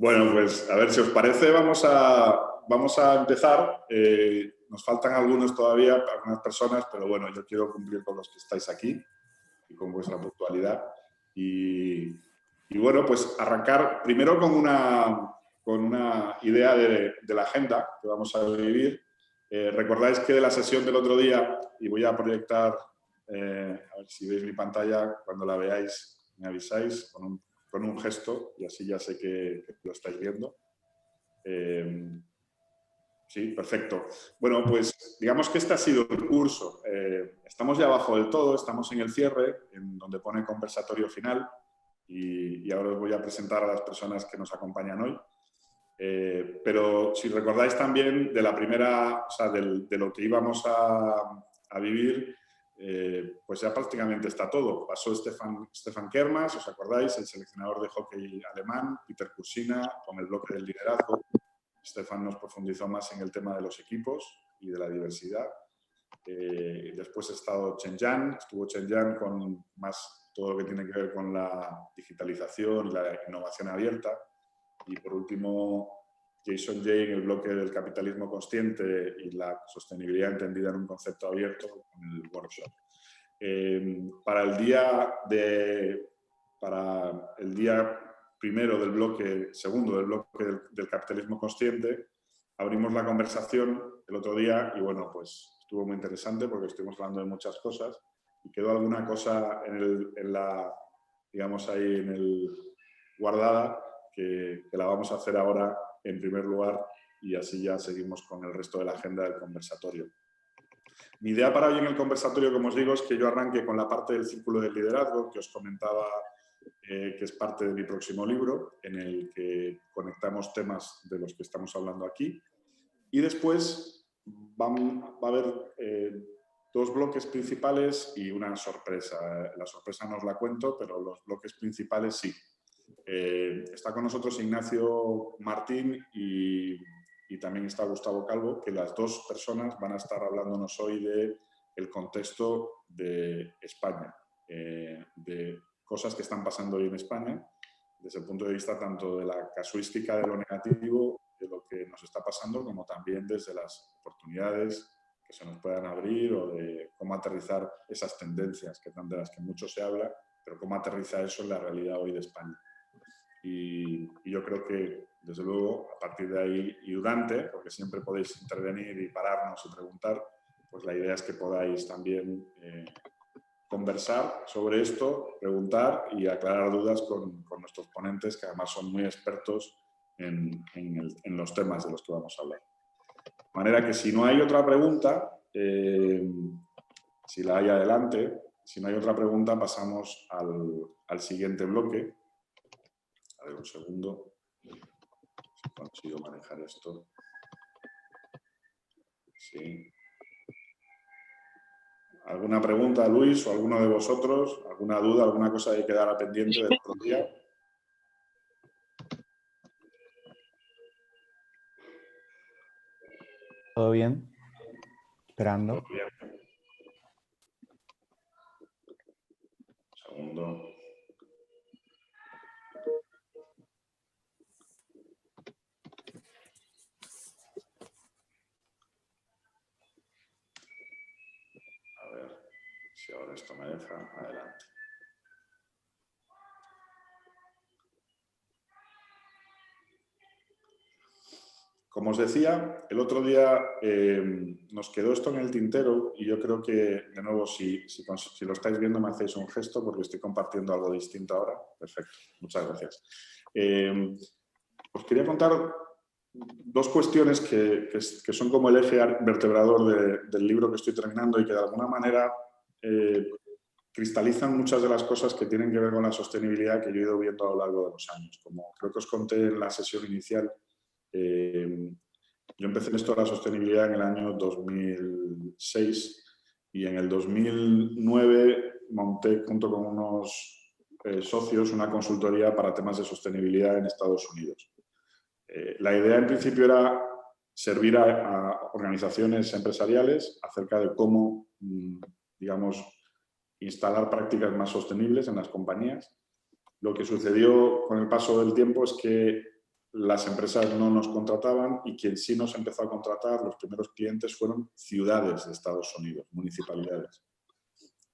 Bueno, pues a ver si os parece, vamos a empezar. Nos faltan algunos todavía, algunas personas, pero bueno, yo quiero cumplir con los que estáis aquí y con vuestra puntualidad. Y bueno, pues arrancar primero con una idea de la agenda que vamos a vivir. Recordáis que de la sesión del otro día, y voy a proyectar, a ver si veis mi pantalla, cuando la veáis me avisáis con un gesto y así ya sé que lo estáis viendo. Sí, perfecto. Bueno, pues digamos que este ha sido el curso. Estamos ya abajo del todo, estamos en el cierre, en donde pone conversatorio final, y ahora os voy a presentar a las personas que nos acompañan hoy. Pero si recordáis también de la primera, o sea, de lo que íbamos a vivir, pues ya prácticamente está todo. Pasó Stefan Kermas, ¿os acordáis? El seleccionador de hockey alemán, Peter Kursina, con el bloque del liderazgo. Stefan nos profundizó más en el tema de los equipos y de la diversidad. Después ha estado estuvo Chen Yan con más todo lo que tiene que ver con la digitalización y la innovación abierta. Y por último, Jason Jay en el bloque del capitalismo consciente y la sostenibilidad entendida en un concepto abierto con el workshop. Para el día primero del bloque, segundo del bloque del capitalismo consciente, abrimos la conversación el otro día y bueno, pues estuvo muy interesante porque estuvimos hablando de muchas cosas y quedó alguna cosa digamos ahí en el guardada que la vamos a hacer ahora en primer lugar y así ya seguimos con el resto de la agenda del conversatorio. Mi idea para hoy en el conversatorio, como os digo, es que yo arranque con la parte del círculo del liderazgo que os comentaba, que es parte de mi próximo libro, en el que conectamos temas de los que estamos hablando aquí. Y después va a haber dos bloques principales y una sorpresa. La sorpresa no os la cuento, pero los bloques principales sí. Está con nosotros Ignacio Martín y también está Gustavo Calvo, que las dos personas van a estar hablándonos hoy del contexto de España, de cosas que están pasando hoy en España, desde el punto de vista tanto de la casuística de lo negativo, de lo que nos está pasando, como también desde las oportunidades que se nos puedan abrir o de cómo aterrizar esas tendencias de las que mucho se habla, pero cómo aterrizar eso en la realidad hoy de España. Y yo creo que, desde luego, a partir de ahí y durante, porque siempre podéis intervenir y pararnos y preguntar, pues la idea es que podáis también conversar sobre esto, preguntar y aclarar dudas con nuestros ponentes, que además son muy expertos en los temas de los que vamos a hablar. De manera que si no hay otra pregunta, si la hay adelante, si no hay otra pregunta pasamos al siguiente bloque. A ver, un segundo, si consigo manejar esto. Sí. ¿Alguna pregunta, Luis, o alguno de vosotros? ¿Alguna duda, alguna cosa que quedara pendiente del otro día? ¿Todo bien? Esperando. Todo bien. Un segundo. A ver si ahora esto me deja. Adelante. Como os decía, el otro día nos quedó esto en el tintero y yo creo que, de nuevo, si lo estáis viendo me hacéis un gesto porque estoy compartiendo algo distinto ahora. Perfecto, muchas gracias. Os quería contar dos cuestiones que son como el eje vertebrador del libro que estoy terminando y que de alguna manera cristalizan muchas de las cosas que tienen que ver con la sostenibilidad que yo he ido viendo a lo largo de los años. Como creo que os conté en la sesión inicial, yo empecé en esto de la sostenibilidad en el año 2006 y en el 2009 monté junto con unos socios una consultoría para temas de sostenibilidad en Estados Unidos. La idea en principio era servir a organizaciones empresariales acerca de cómo, digamos, instalar prácticas más sostenibles en las compañías. Lo que sucedió con el paso del tiempo es que las empresas no nos contrataban y quien sí nos empezó a contratar, los primeros clientes fueron ciudades de Estados Unidos, municipalidades.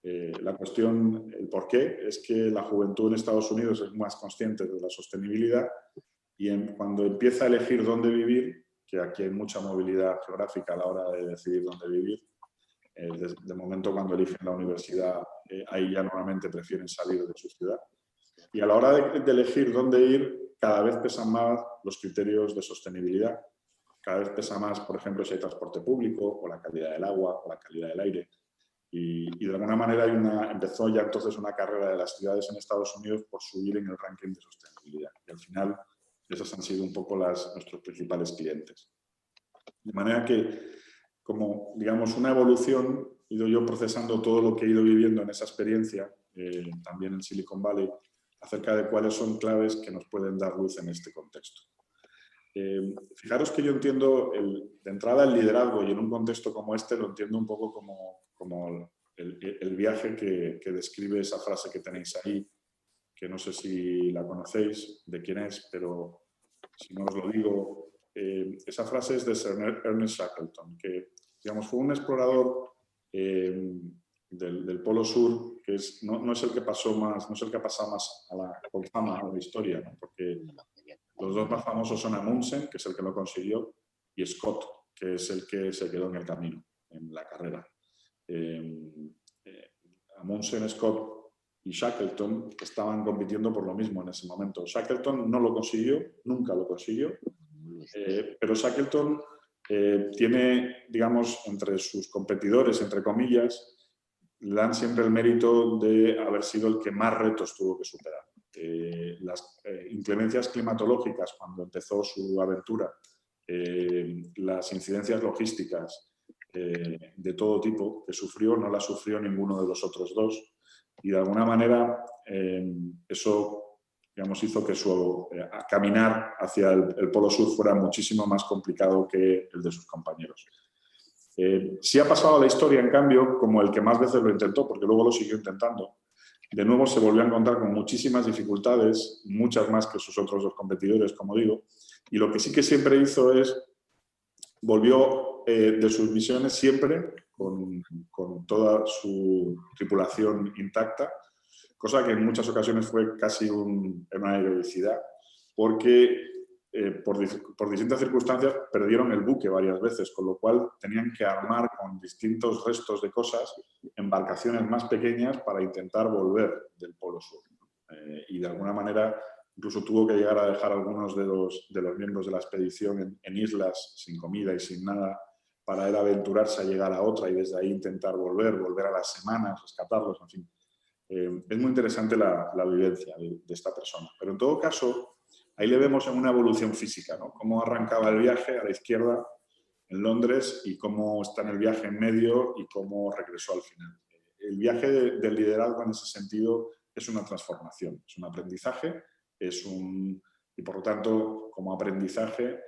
La cuestión, el porqué, es que la juventud en Estados Unidos es más consciente de la sostenibilidad y cuando empieza a elegir dónde vivir, que aquí hay mucha movilidad geográfica a la hora de decidir dónde vivir, de momento cuando eligen la universidad, ahí ya normalmente prefieren salir de su ciudad. Y a la hora de elegir dónde ir, cada vez pesan más los criterios de sostenibilidad. Cada vez pesa más, por ejemplo, si hay transporte público, o la calidad del agua, o la calidad del aire. Y de alguna manera empezó ya entonces una carrera de las ciudades en Estados Unidos por subir en el ranking de sostenibilidad. Y al final, esos han sido un poco nuestros principales clientes. De manera que, como digamos una evolución, he ido yo procesando todo lo que he ido viviendo en esa experiencia, también en Silicon Valley, acerca de cuáles son claves que nos pueden dar luz en este contexto. Fijaros que yo entiendo de entrada el liderazgo, y en un contexto como este lo entiendo un poco como el viaje que describe esa frase que tenéis ahí, que no sé si la conocéis, de quién es, pero si no os lo digo, esa frase es de Sir Ernest Shackleton, que digamos, fue un explorador del Polo Sur, que no es el que pasó más, no es el que ha pasado más con fama a la historia, ¿no? Porque los dos más famosos son Amundsen, que es el que lo consiguió, y Scott, que es el que se quedó en el camino, en la carrera. Amundsen, Scott y Shackleton estaban compitiendo por lo mismo en ese momento. Shackleton no lo consiguió, nunca lo consiguió, pero Shackleton tiene, digamos, entre sus competidores, entre comillas, le dan siempre el mérito de haber sido el que más retos tuvo que superar. Las inclemencias climatológicas cuando empezó su aventura, las incidencias logísticas de todo tipo que sufrió, no las sufrió ninguno de los otros dos, y de alguna manera eso, digamos, hizo que su caminar hacia el Polo Sur fuera muchísimo más complicado que el de sus compañeros. Sí ha pasado a la historia, en cambio, como el que más veces lo intentó, porque luego lo siguió intentando. De nuevo se volvió a encontrar con muchísimas dificultades, muchas más que sus otros dos competidores, como digo, y lo que sí que siempre hizo es, volvió de sus misiones siempre con toda su tripulación intacta, cosa que en muchas ocasiones fue casi una heroicidad, porque por distintas circunstancias perdieron el buque varias veces, con lo cual tenían que armar con distintos restos de cosas embarcaciones más pequeñas para intentar volver del Polo Sur. Y de alguna manera incluso tuvo que llegar a dejar a algunos de los miembros de la expedición en islas sin comida y sin nada para él aventurarse a llegar a otra y desde ahí intentar volver a las semanas, rescatarlos, en fin. Es muy interesante la vivencia de esta persona. Pero en todo caso, ahí le vemos en una evolución física, ¿no? Cómo arrancaba el viaje a la izquierda en Londres y cómo está en el viaje en medio y cómo regresó al final. El viaje del liderazgo en ese sentido es una transformación, es un aprendizaje, y por lo tanto, como aprendizaje,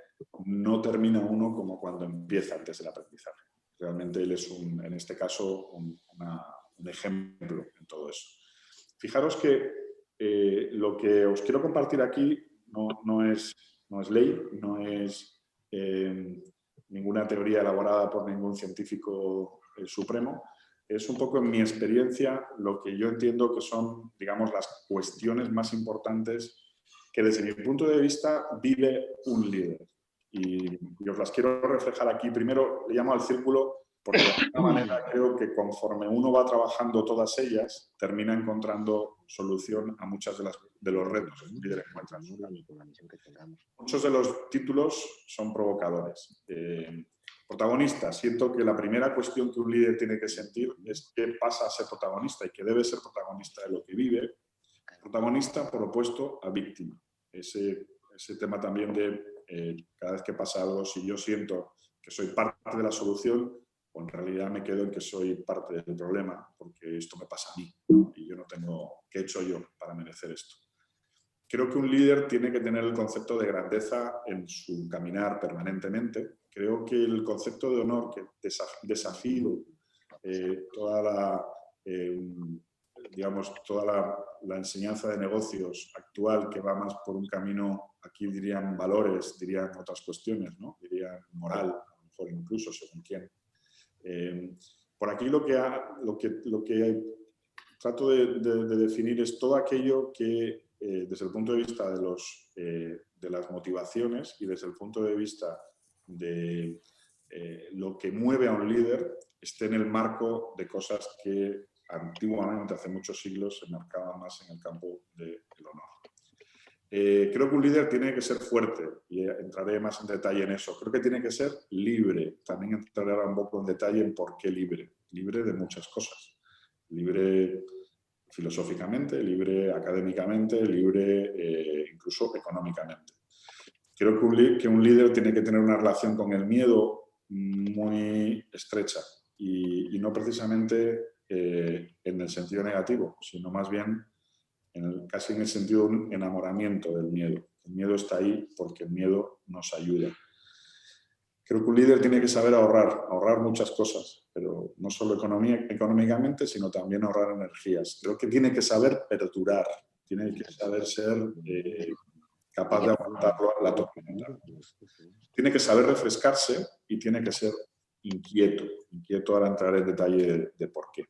no termina uno como cuando empieza antes del aprendizaje. Realmente él es, en este caso, un ejemplo en todo eso. Fijaros que lo que os quiero compartir aquí no es ley, no es ninguna teoría elaborada por ningún científico supremo. Es un poco en mi experiencia lo que yo entiendo que son, digamos, las cuestiones más importantes que desde mi punto de vista vive un líder. Y os las quiero reflejar aquí. Primero le llamo al círculo porque de alguna manera creo que conforme uno va trabajando todas ellas, termina encontrando solución a muchos de los retos que un líder encuentra. Muchos de los títulos son provocadores. Protagonista, siento que la primera cuestión que un líder tiene que sentir es qué pasa a ser protagonista y que debe ser protagonista de lo que vive. Protagonista, por opuesto, a víctima. Ese tema también de cada vez que pasa algo, si yo siento que soy parte de la solución, o en realidad me quedo en que soy parte del problema, porque esto me pasa a mí, ¿no? Y yo no tengo qué he hecho yo para merecer esto. Creo que un líder tiene que tener el concepto de grandeza en su caminar permanentemente. Creo que el concepto de honor, que desafío toda digamos, toda la enseñanza de negocios actual que va más por un camino, aquí dirían valores, dirían otras cuestiones, ¿no? Dirían moral, a lo mejor incluso, según quién. Por aquí lo que trato de definir es todo aquello que, desde el punto de vista de las motivaciones y desde el punto de vista de lo que mueve a un líder, esté en el marco de cosas que antiguamente, hace muchos siglos, se marcaban más en el campo del honor. Creo que un líder tiene que ser fuerte, y entraré más en detalle en eso. Creo que tiene que ser libre. También entraré ahora un poco en detalle en por qué libre. Libre de muchas cosas. Libre filosóficamente, libre académicamente, libre incluso económicamente. Creo que un líder tiene que tener una relación con el miedo muy estrecha y no precisamente en el sentido negativo, sino más bien casi en el sentido de un enamoramiento del miedo. El miedo está ahí porque el miedo nos ayuda. Creo que un líder tiene que saber ahorrar muchas cosas, pero no solo económicamente, sino también ahorrar energías. Creo que tiene que saber perdurar, tiene que saber ser capaz de aguantar la tormenta. Tiene que saber refrescarse y tiene que ser inquieto. Inquieto, ahora entraré en detalle de por qué.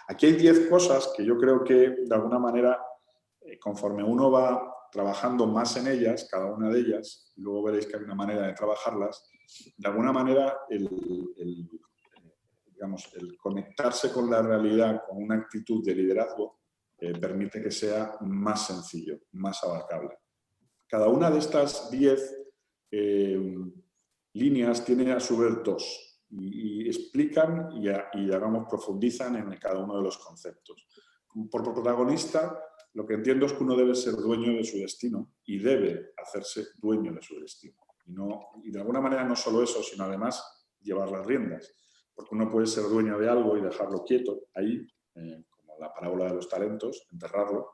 Aquí hay 10 cosas que yo creo que, de alguna manera, conforme uno va trabajando más en ellas, cada una de ellas, y luego veréis que hay una manera de trabajarlas, de alguna manera digamos, el conectarse con la realidad con una actitud de liderazgo permite que sea más sencillo, más abarcable. Cada una de estas 10 líneas tiene a su vez 2 y explican y digamos, profundizan en cada uno de los conceptos. Por protagonista, lo que entiendo es que uno debe ser dueño de su destino y debe hacerse dueño de su destino. Y de alguna manera no solo eso, sino además llevar las riendas. Porque uno puede ser dueño de algo y dejarlo quieto ahí, como la parábola de los talentos, enterrarlo,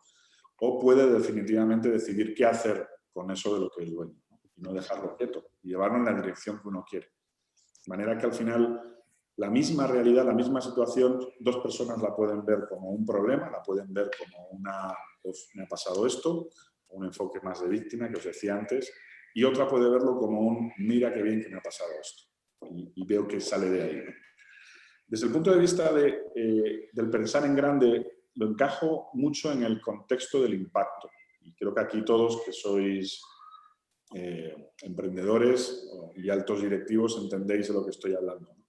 o puede definitivamente decidir qué hacer con eso de lo que es dueño, ¿no? Y no dejarlo quieto y llevarlo en la dirección que uno quiere. De manera que al final la misma realidad, la misma situación, 2 personas la pueden ver como un problema, la pueden ver como pues me ha pasado esto, un enfoque más de víctima que os decía antes, y otra puede verlo como un mira qué bien que me ha pasado esto y veo que sale de ahí, ¿no? Desde el punto de vista del pensar en grande, lo encajo mucho en el contexto del impacto. Y creo que aquí todos que sois emprendedores y altos directivos entendéis de lo que estoy hablando, ¿no?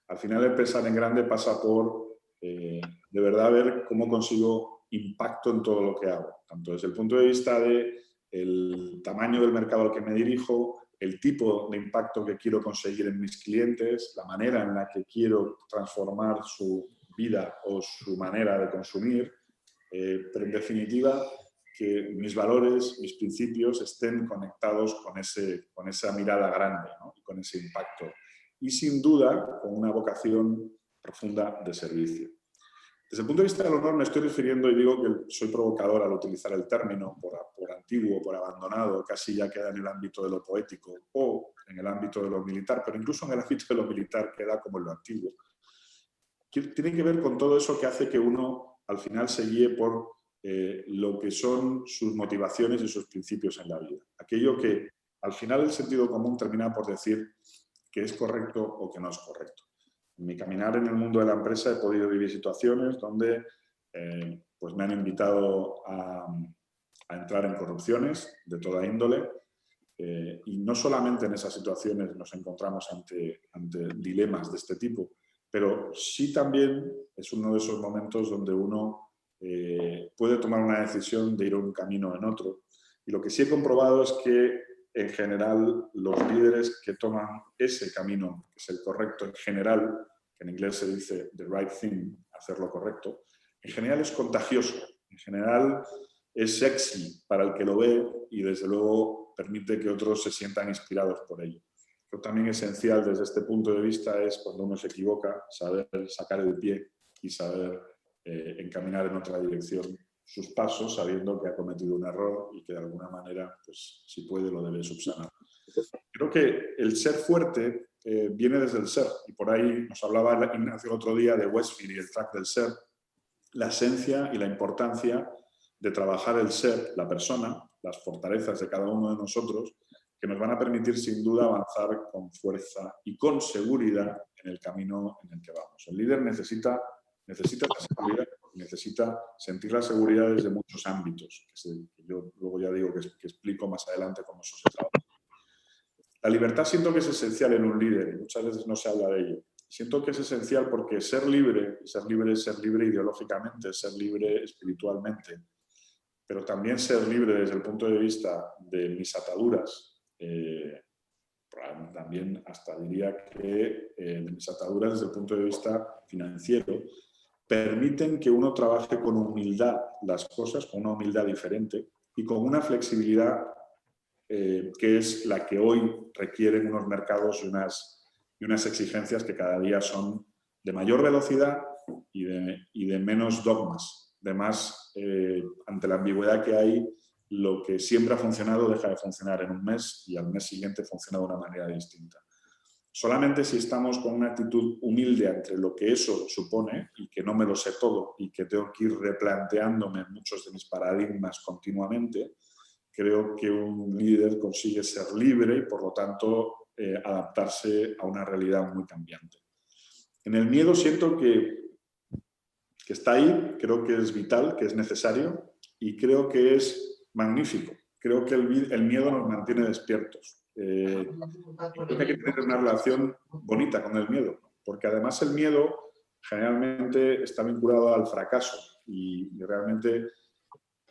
Al final el pensar en grande pasa por de verdad ver cómo consigo impacto en todo lo que hago, tanto desde el punto de vista del tamaño del mercado al que me dirijo, el tipo de impacto que quiero conseguir en mis clientes, la manera en la que quiero transformar su vida o su manera de consumir, pero en definitiva que mis valores, mis principios estén conectados con esa mirada grande, ¿no? Y con ese impacto. Y sin duda con una vocación profunda de servicio. Desde el punto de vista del honor me estoy refiriendo, y digo que soy provocador al utilizar el término por antiguo, por abandonado, casi ya queda en el ámbito de lo poético o en el ámbito de lo militar, pero incluso en el ámbito de lo militar queda como en lo antiguo. Tiene que ver con todo eso que hace que uno al final se guíe por lo que son sus motivaciones y sus principios en la vida. Aquello que al final el sentido común termina por decir que es correcto o que no es correcto. En mi caminar en el mundo de la empresa he podido vivir situaciones donde pues me han invitado a entrar en corrupciones de toda índole y no solamente en esas situaciones nos encontramos ante dilemas de este tipo, pero sí también es uno de esos momentos donde uno puede tomar una decisión de ir a un camino o en otro. Y lo que sí he comprobado es que en general los líderes que toman ese camino, que es el correcto en general, que en inglés se dice the right thing, hacer lo correcto, en general es contagioso, en general es sexy para el que lo ve y desde luego permite que otros se sientan inspirados por ello. Lo también esencial desde este punto de vista es cuando uno se equivoca, saber sacar el pie y saber encaminar en otra dirección sus pasos sabiendo que ha cometido un error y que de alguna manera, pues, si puede, lo debe subsanar. Creo que el ser fuerte viene desde el ser y por ahí nos hablaba Ignacio el otro día de Westfield y el track del ser la esencia y la importancia de trabajar el ser, la persona, las fortalezas de cada uno de nosotros, que nos van a permitir sin duda avanzar con fuerza y con seguridad en el camino en el que vamos. El líder necesita esa seguridad, necesita sentir la seguridad desde muchos ámbitos, que yo luego ya digo que explico más adelante cómo eso se trabaja. La libertad siento que es esencial en un líder y muchas veces no se habla de ello. Siento que es esencial porque ser libre es ser libre ideológicamente, ser libre espiritualmente, pero también ser libre desde el punto de vista de mis ataduras, también hasta diría que de mis ataduras desde el punto de vista financiero, permiten que uno trabaje con humildad las cosas, con una humildad diferente y con una flexibilidad que es la que hoy requieren unos mercados y unas exigencias que cada día son de mayor velocidad y de menos dogmas, de más, ante la ambigüedad que hay, lo que siempre ha funcionado deja de funcionar en un mes y al mes siguiente funciona de una manera distinta. Solamente si estamos con una actitud humilde ante lo que eso supone y que no me lo sé todo y que tengo que ir replanteándome muchos de mis paradigmas continuamente, creo que un líder consigue ser libre y, por lo tanto, adaptarse a una realidad muy cambiante. En el miedo siento que está ahí, creo que es vital, que es necesario y creo que es magnífico. Creo que el miedo nos mantiene despiertos. Creo que hay que tener una relación bonita con el miedo, porque además el miedo generalmente está vinculado al fracaso y realmente,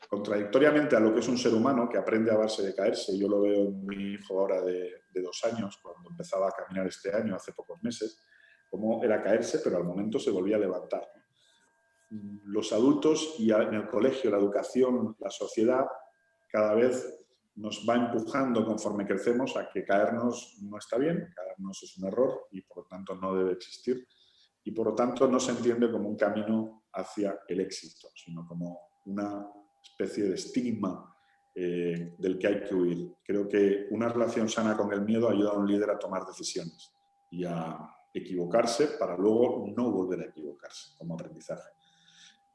contradictoriamente a lo que es un ser humano que aprende a base de caerse, yo lo veo en mi hijo ahora de 2 años, cuando empezaba a caminar este año, hace pocos meses, cómo era caerse, pero al momento se volvía a levantar. Los adultos y en el colegio, la educación, la sociedad, cada vez nos va empujando conforme crecemos a que caernos no está bien, caernos es un error y por lo tanto no debe existir y por lo tanto no se entiende como un camino hacia el éxito, sino como una especie de estigma del que hay que huir. Creo que una relación sana con el miedo ayuda a un líder a tomar decisiones y a equivocarse para luego no volver a equivocarse como aprendizaje.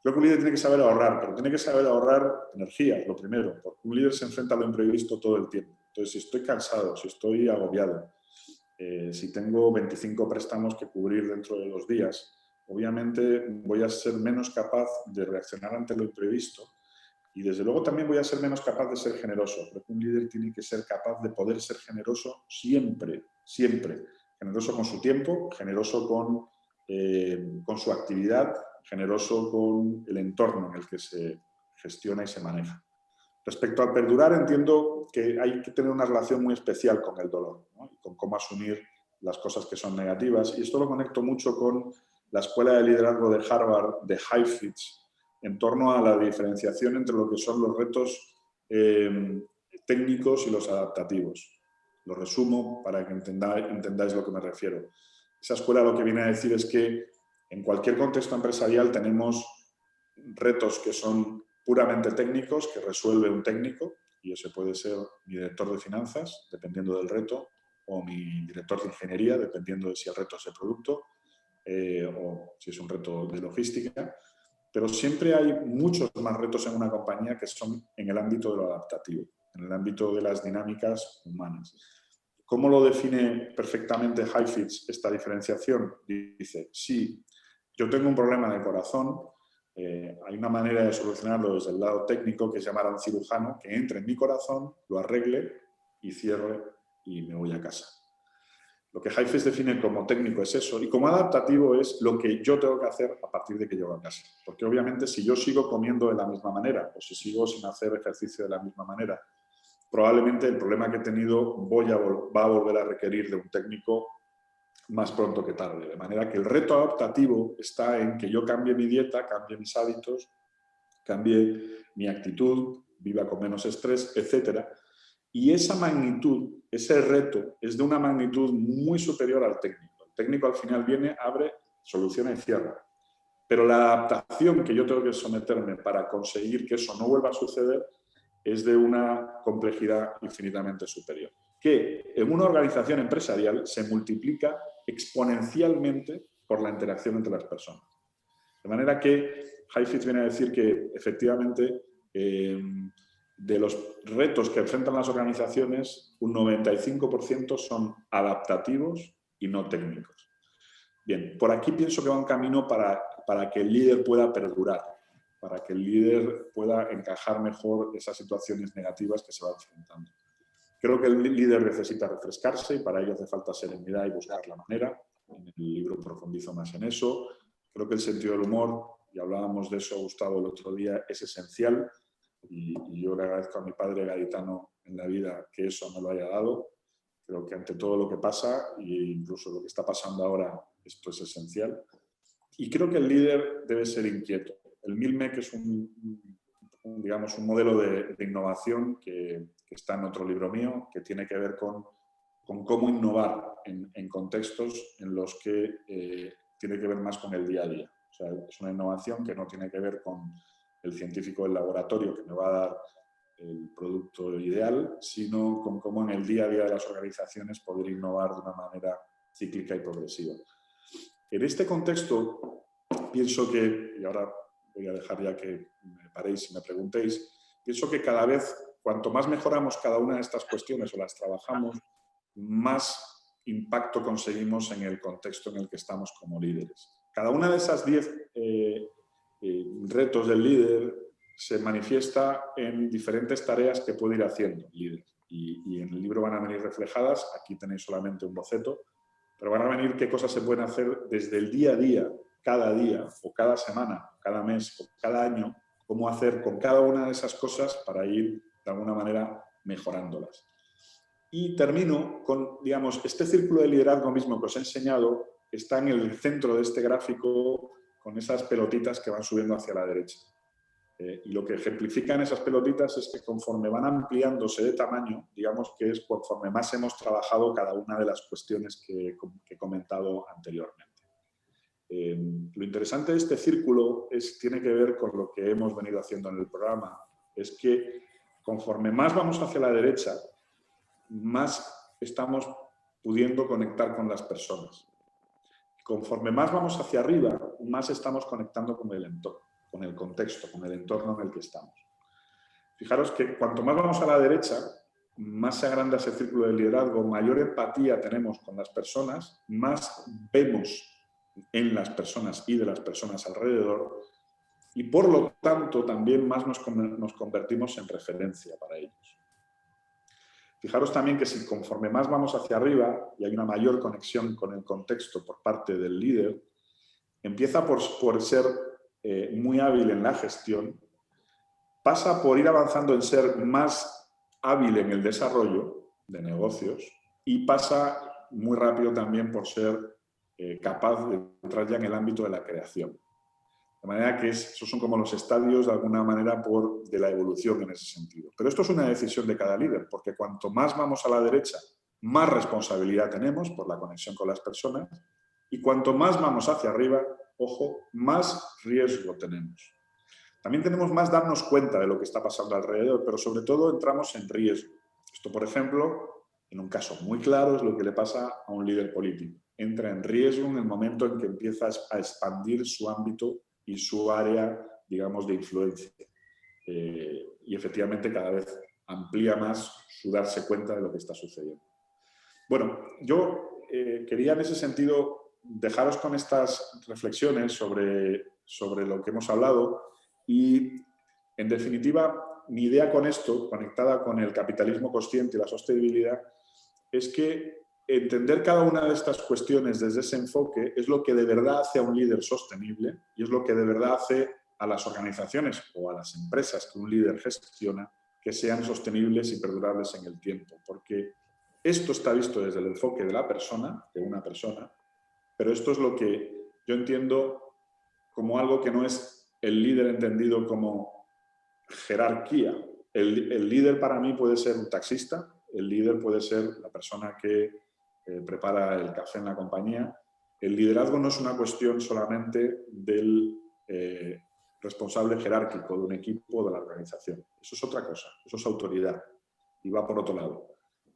Creo que un líder tiene que saber ahorrar, pero tiene que saber ahorrar energía, lo primero, porque un líder se enfrenta a lo imprevisto todo el tiempo. Entonces, si estoy cansado, si estoy agobiado, si tengo 25 préstamos que cubrir dentro de 2 días, obviamente voy a ser menos capaz de reaccionar ante lo imprevisto y desde luego también voy a ser menos capaz de ser generoso. Creo que un líder tiene que ser capaz de poder ser generoso siempre, siempre. Generoso con su tiempo, generoso con su actividad, generoso con el entorno en el que se gestiona y se maneja. Respecto al perdurar, entiendo que hay que tener una relación muy especial con el dolor, ¿no? Y con cómo asumir las cosas que son negativas. Y esto lo conecto mucho con la Escuela de Liderazgo de Harvard, de Heifetz, en torno a la diferenciación entre lo que son los retos técnicos y los adaptativos. Lo resumo para que entendáis lo que me refiero. Esa escuela lo que viene a decir es que en cualquier contexto empresarial tenemos retos que son puramente técnicos, que resuelve un técnico, y ese puede ser mi director de finanzas, dependiendo del reto, o mi director de ingeniería, dependiendo de si el reto es el producto, o si es un reto de logística. Pero siempre hay muchos más retos en una compañía que son en el ámbito de lo adaptativo, en el ámbito de las dinámicas humanas. ¿Cómo lo define perfectamente Heifetz esta diferenciación? Dice, sí, yo tengo un problema en el corazón, hay una manera de solucionarlo desde el lado técnico, que es llamar a un cirujano que entre en mi corazón, lo arregle y cierre y me voy a casa. Lo que Heifetz define como técnico es eso, y como adaptativo es lo que yo tengo que hacer a partir de que llego a casa. Porque obviamente si yo sigo comiendo de la misma manera, o si sigo sin hacer ejercicio de la misma manera, probablemente el problema que he tenido va a volver a requerir de un técnico más pronto que tarde. De manera que el reto adaptativo está en que yo cambie mi dieta, cambie mis hábitos, cambie mi actitud, viva con menos estrés, etc. Y esa magnitud, ese reto, es de una magnitud muy superior al técnico. El técnico al final viene, abre, soluciona y cierra. Pero la adaptación que yo tengo que someterme para conseguir que eso no vuelva a suceder es de una complejidad infinitamente superior, que en una organización empresarial se multiplica exponencialmente por la interacción entre las personas. De manera que Heifetz viene a decir que efectivamente de los retos que enfrentan las organizaciones, un 95% son adaptativos y no técnicos. Bien, por aquí pienso que va un camino para que el líder pueda perdurar, para que el líder pueda encajar mejor esas situaciones negativas que se va enfrentando. Creo que el líder necesita refrescarse y para ello hace falta serenidad y buscar la manera. En el libro profundizo más en eso. Creo que el sentido del humor, y hablábamos de eso, Gustavo, el otro día, es esencial y yo le agradezco a mi padre gaditano en la vida que eso me lo haya dado. Creo que ante todo lo que pasa, e incluso lo que está pasando ahora, esto es esencial. Y creo que el líder debe ser inquieto. El MILMEC es digamos, un modelo de innovación que está en otro libro mío, que tiene que ver con cómo innovar en contextos en los que tiene que ver más con el día a día. O sea, es una innovación que no tiene que ver con el científico del laboratorio que me va a dar el producto ideal, sino con cómo en el día a día de las organizaciones poder innovar de una manera cíclica y progresiva. En este contexto, pienso que, y ahora voy a dejar ya que me paréis y me preguntéis, pienso que cada vez, cuanto más mejoramos cada una de estas cuestiones o las trabajamos, más impacto conseguimos en el contexto en el que estamos como líderes. Cada una de esas 10 retos del líder se manifiesta en diferentes tareas que puede ir haciendo el líder. Y en el libro van a venir reflejadas, aquí tenéis solamente un boceto, pero van a venir qué cosas se pueden hacer desde el día a día, o cada semana, cada mes, o cada año, cómo hacer con cada una de esas cosas para ir, de alguna manera, mejorándolas. Y termino con, digamos, este círculo de liderazgo mismo que os he enseñado, está en el centro de este gráfico con esas pelotitas que van subiendo hacia la derecha. Y lo que ejemplifican esas pelotitas es que conforme van ampliándose de tamaño, digamos que es conforme más hemos trabajado cada una de las cuestiones que he comentado anteriormente. Lo interesante de este círculo tiene que ver con lo que hemos venido haciendo en el programa, es que conforme más vamos hacia la derecha, más estamos pudiendo conectar con las personas. Conforme más vamos hacia arriba, más estamos conectando con el entorno, con el contexto, con el entorno en el que estamos. Fijaros que cuanto más vamos a la derecha, más se agranda ese círculo de liderazgo, mayor empatía tenemos con las personas, más vemos en las personas y de las personas alrededor y por lo tanto también más nos convertimos en referencia para ellos. Fijaros también que si conforme más vamos hacia arriba y hay una mayor conexión con el contexto por parte del líder, empieza por ser muy hábil en la gestión, pasa por ir avanzando en ser más hábil en el desarrollo de negocios y pasa muy rápido también por ser capaz de entrar ya en el ámbito de la creación. De manera que esos son como los estadios, de alguna manera, de la evolución en ese sentido. Pero esto es una decisión de cada líder, porque cuanto más vamos a la derecha, más responsabilidad tenemos por la conexión con las personas, y cuanto más vamos hacia arriba, ojo, más riesgo tenemos. También tenemos más darnos cuenta de lo que está pasando alrededor, pero sobre todo entramos en riesgo. Esto, por ejemplo, en un caso muy claro, es lo que le pasa a un líder político. Entra en riesgo en el momento en que empieza a expandir su ámbito y su área, digamos, de influencia. Y efectivamente cada vez amplía más su darse cuenta de lo que está sucediendo. Bueno, yo quería en ese sentido dejaros con estas reflexiones sobre lo que hemos hablado y, en definitiva, mi idea con esto, conectada con el capitalismo consciente y la sostenibilidad, es que entender cada una de estas cuestiones desde ese enfoque es lo que de verdad hace a un líder sostenible y es lo que de verdad hace a las organizaciones o a las empresas que un líder gestiona que sean sostenibles y perdurables en el tiempo. Porque esto está visto desde el enfoque de la persona, de una persona, pero esto es lo que yo entiendo como algo que no es el líder entendido como jerarquía. El líder para mí puede ser un taxista, el líder puede ser la persona que prepara el café en la compañía. El liderazgo no es una cuestión solamente del responsable jerárquico de un equipo o de la organización. Eso es otra cosa, eso es autoridad y va por otro lado.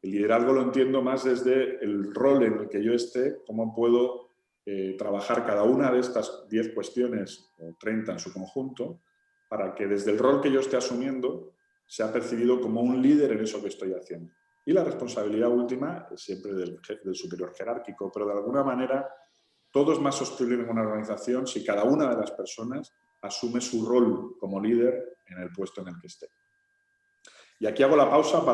El liderazgo lo entiendo más desde el rol en el que yo esté, cómo puedo trabajar cada una de estas 10 cuestiones, o 30 en su conjunto, para que desde el rol que yo esté asumiendo sea percibido como un líder en eso que estoy haciendo. Y la responsabilidad última es siempre del superior jerárquico, pero de alguna manera todo es más sostenible en una organización si cada una de las personas asume su rol como líder en el puesto en el que esté. Y aquí hago la pausa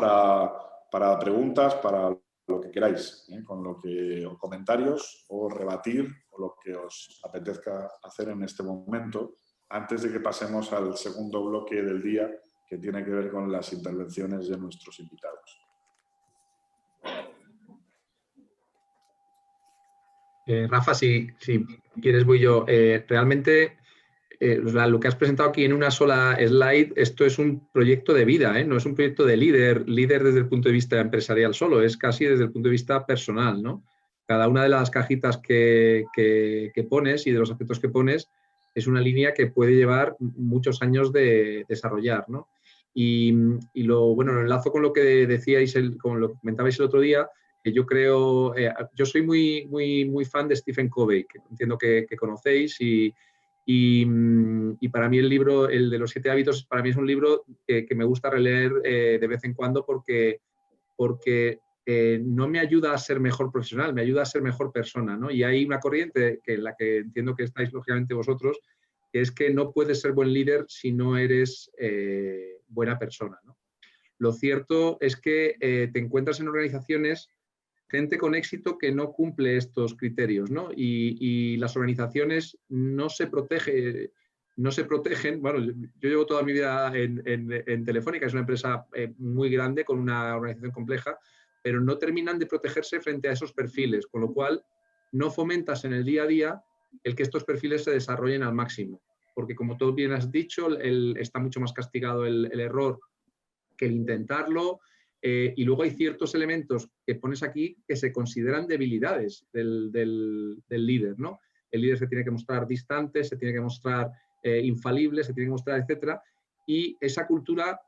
para preguntas, para lo que queráis, con lo que, o comentarios, o rebatir, o lo que os apetezca hacer en este momento, antes de que pasemos al segundo bloque del día, que tiene que ver con las intervenciones de nuestros invitados. Rafa, si quieres voy yo. Realmente, lo que has presentado aquí en una sola slide, esto es un proyecto de vida, no es un proyecto de líder desde el punto de vista empresarial solo, es casi desde el punto de vista personal, ¿no? Cada una de las cajitas que pones y de los aspectos que pones es una línea que puede llevar muchos años de desarrollar, ¿no? Y lo enlazo con lo que decíais, con lo que comentabais el otro día, que yo creo, yo soy muy fan de Stephen Covey, que entiendo que conocéis, y para mí el libro, el de los 7 hábitos, para mí es un libro que me gusta releer de vez en cuando porque no me ayuda a ser mejor profesional, me ayuda a ser mejor persona, ¿no? Y hay una corriente en la que entiendo que estáis lógicamente vosotros, que es que no puedes ser buen líder si no eres buena persona, ¿no? Lo cierto es que te encuentras en organizaciones gente con éxito que no cumple estos criterios, ¿no? Y las organizaciones no se protegen. Bueno, yo llevo toda mi vida en Telefónica, es una empresa muy grande con una organización compleja, pero no terminan de protegerse frente a esos perfiles, con lo cual no fomentas en el día a día el que estos perfiles se desarrollen al máximo, porque como tú bien has dicho, está mucho más castigado el error que el intentarlo. Y luego hay ciertos elementos que pones aquí que se consideran debilidades del líder, ¿no? El líder se tiene que mostrar distante, se tiene que mostrar infalible, se tiene que mostrar, etcétera. Y esa cultura,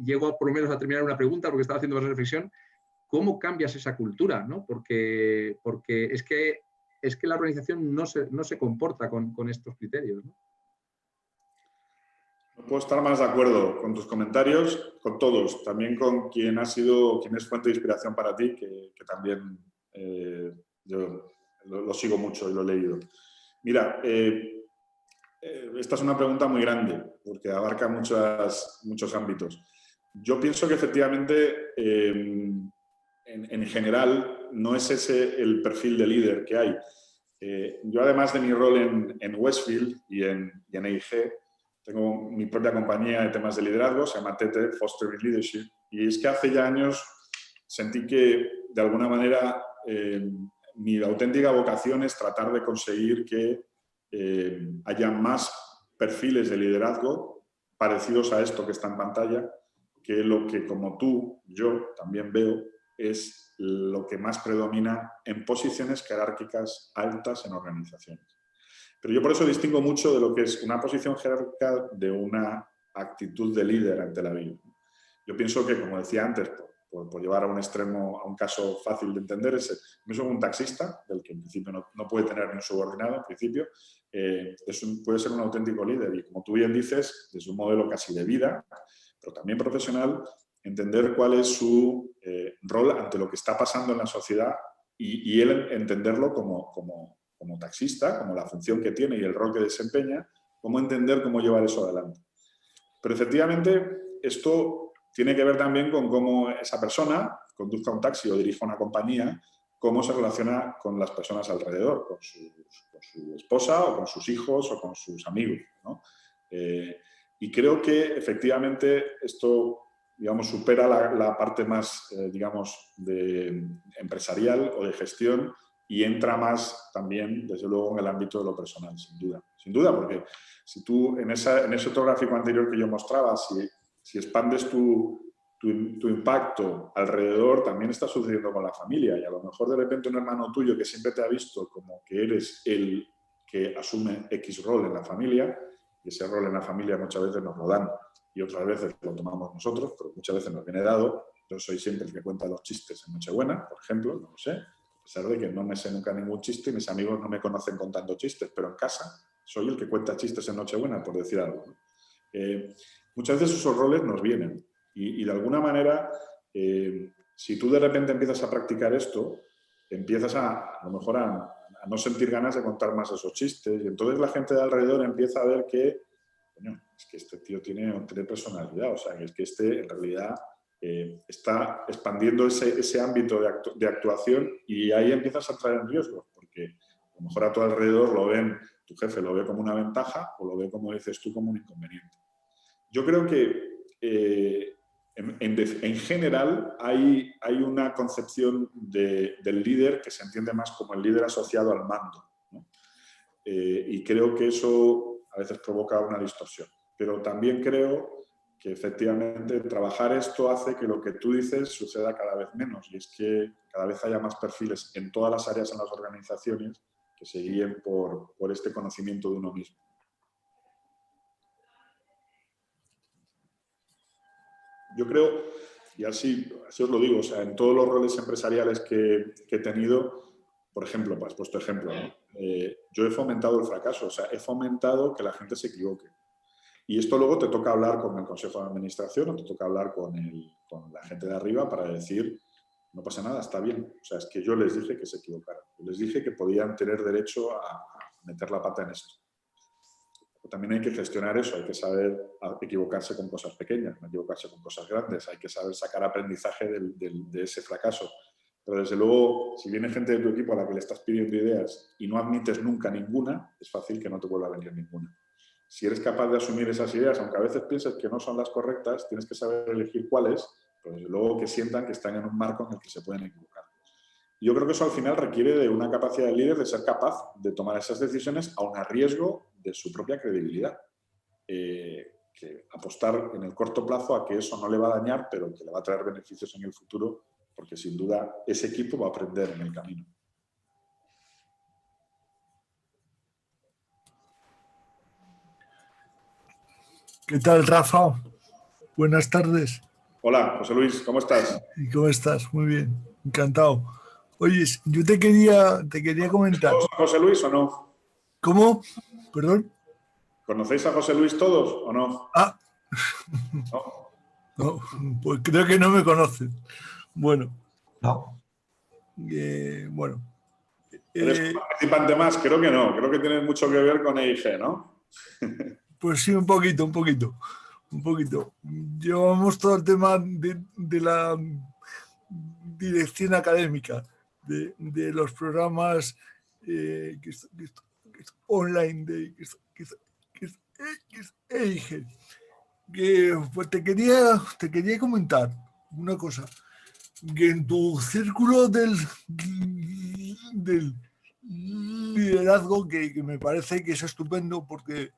llego por lo menos a terminar una pregunta porque estaba haciendo más reflexión, ¿cómo cambias esa cultura, ¿no? Porque es que la organización no se comporta con estos criterios, ¿no? No puedo estar más de acuerdo con tus comentarios, con todos, también con quien es fuente de inspiración para ti, que también yo lo sigo mucho y lo he leído. Mira, esta es una pregunta muy grande, porque abarca muchos ámbitos. Yo pienso que efectivamente, en general, no es ese el perfil de líder que hay. Yo, además de mi rol en Westfield y en EIG, tengo mi propia compañía de temas de liderazgo, se llama TT, Fostering Leadership, y es que hace ya años sentí que, de alguna manera, mi auténtica vocación es tratar de conseguir que haya más perfiles de liderazgo parecidos a esto que está en pantalla, que lo que, como tú, yo también veo, es lo que más predomina en posiciones jerárquicas altas en organizaciones. Pero yo por eso distingo mucho de lo que es una posición jerárquica de una actitud de líder ante la vida. Yo pienso que, como decía antes, por llevar a un extremo, a un caso fácil de entender, no es un taxista, del que en principio no puede tener ni un subordinado, en principio, puede ser un auténtico líder. Y como tú bien dices, desde un modelo casi de vida, pero también profesional, entender cuál es su rol ante lo que está pasando en la sociedad y él entenderlo como taxista, como la función que tiene y el rol que desempeña, cómo entender cómo llevar eso adelante. Pero efectivamente esto tiene que ver también con cómo esa persona conduzca un taxi o dirija una compañía, cómo se relaciona con las personas alrededor, con su esposa o con sus hijos o con sus amigos, ¿no? Y creo que efectivamente esto, digamos, supera la parte más, digamos, empresarial o de gestión y entra más también, desde luego, en el ámbito de lo personal, sin duda. Sin duda, porque si tú, en ese otro gráfico anterior que yo mostraba, si expandes tu impacto alrededor, también está sucediendo con la familia. Y a lo mejor, de repente, un hermano tuyo que siempre te ha visto como que eres el que asume X rol en la familia, y ese rol en la familia muchas veces nos lo dan y otras veces lo tomamos nosotros, pero muchas veces nos viene dado. Yo soy siempre el que cuenta los chistes en Nochebuena, por ejemplo, no lo sé, A pesar de que no me sé nunca ningún chiste y mis amigos no me conocen contando chistes, pero en casa soy el que cuenta chistes en Nochebuena, por decir algo, ¿no? Muchas veces esos roles nos vienen y de alguna manera, si tú de repente empiezas a practicar esto, empiezas a lo mejor a no sentir ganas de contar más esos chistes y entonces la gente de alrededor empieza a ver que, bueno, es que este tío tiene personalidad, o sea, que es que este en realidad está expandiendo ese ámbito de actuación y ahí empiezas a entrar en riesgo, porque a lo mejor a tu alrededor lo ven, tu jefe lo ve como una ventaja o lo ve, como dices tú, como un inconveniente. Yo creo que en general hay una concepción del líder que se entiende más como el líder asociado al mando, ¿no? Y creo que eso a veces provoca una distorsión. Pero también creo que efectivamente trabajar esto hace que lo que tú dices suceda cada vez menos y es que cada vez haya más perfiles en todas las áreas en las organizaciones que se guíen por este conocimiento de uno mismo. Yo creo, y así os lo digo, o sea, en todos los roles empresariales que he tenido, por ejemplo, has puesto ejemplo, ¿no? Yo he fomentado el fracaso, o sea, he fomentado que la gente se equivoque. Y esto luego te toca hablar con el consejo de administración o te toca hablar con la gente de arriba para decir, no pasa nada, está bien. O sea, es que yo les dije que se equivocaran. Yo les dije que podían tener derecho a meter la pata en esto. También hay que gestionar eso, hay que saber equivocarse con cosas pequeñas, no equivocarse con cosas grandes, hay que saber sacar aprendizaje de ese fracaso. Pero desde luego, si viene gente de tu equipo a la que le estás pidiendo ideas y no admites nunca ninguna, es fácil que no te vuelva a venir ninguna. Si eres capaz de asumir esas ideas, aunque a veces pienses que no son las correctas, tienes que saber elegir cuáles, pero desde luego que sientan que están en un marco en el que se pueden equivocar. Yo creo que eso al final requiere de una capacidad del líder de ser capaz de tomar esas decisiones aun a riesgo de su propia credibilidad. Que apostar en el corto plazo a que eso no le va a dañar, pero que le va a traer beneficios en el futuro, porque sin duda ese equipo va a aprender en el camino. ¿Qué tal, Rafa? Buenas tardes. Hola, José Luis, ¿cómo estás? ¿Y cómo estás? Muy bien, encantado. Oye, yo te quería comentar. ¿Todos a José Luis o no? ¿Cómo? ¿Perdón? ¿Conocéis a José Luis todos o no? Ah, ¿No? no, pues creo que no me conocen. Bueno, No. bueno. ¿Eres un participante más? Creo que no. Creo que tienes mucho que ver con EIG, ¿no? Pues sí, un poquito. Llevamos todo el tema de la dirección académica, de los programas online, que es EIG. Pues te quería comentar una cosa, que en tu círculo del liderazgo, que me parece que es estupendo porque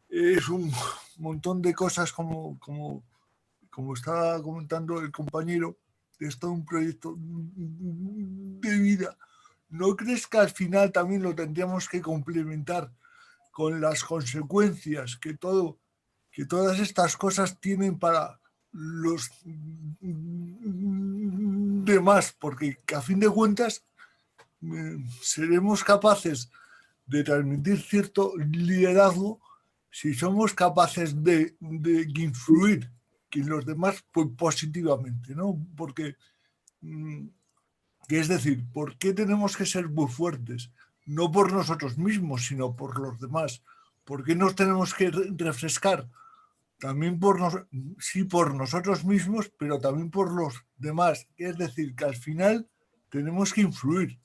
es un montón de cosas como estaba comentando el compañero, es todo un proyecto de vida. ¿No crees que al final también lo tendríamos que complementar con las consecuencias que todas estas cosas tienen para los demás? Porque a fin de cuentas seremos capaces de transmitir cierto liderazgo si somos capaces de influir en los demás pues, positivamente, ¿no? Porque, es decir, ¿por qué tenemos que ser muy fuertes? No por nosotros mismos, sino por los demás. ¿Por qué nos tenemos que refrescar? También por nosotros mismos, pero también por los demás. Es decir, que al final tenemos que influir.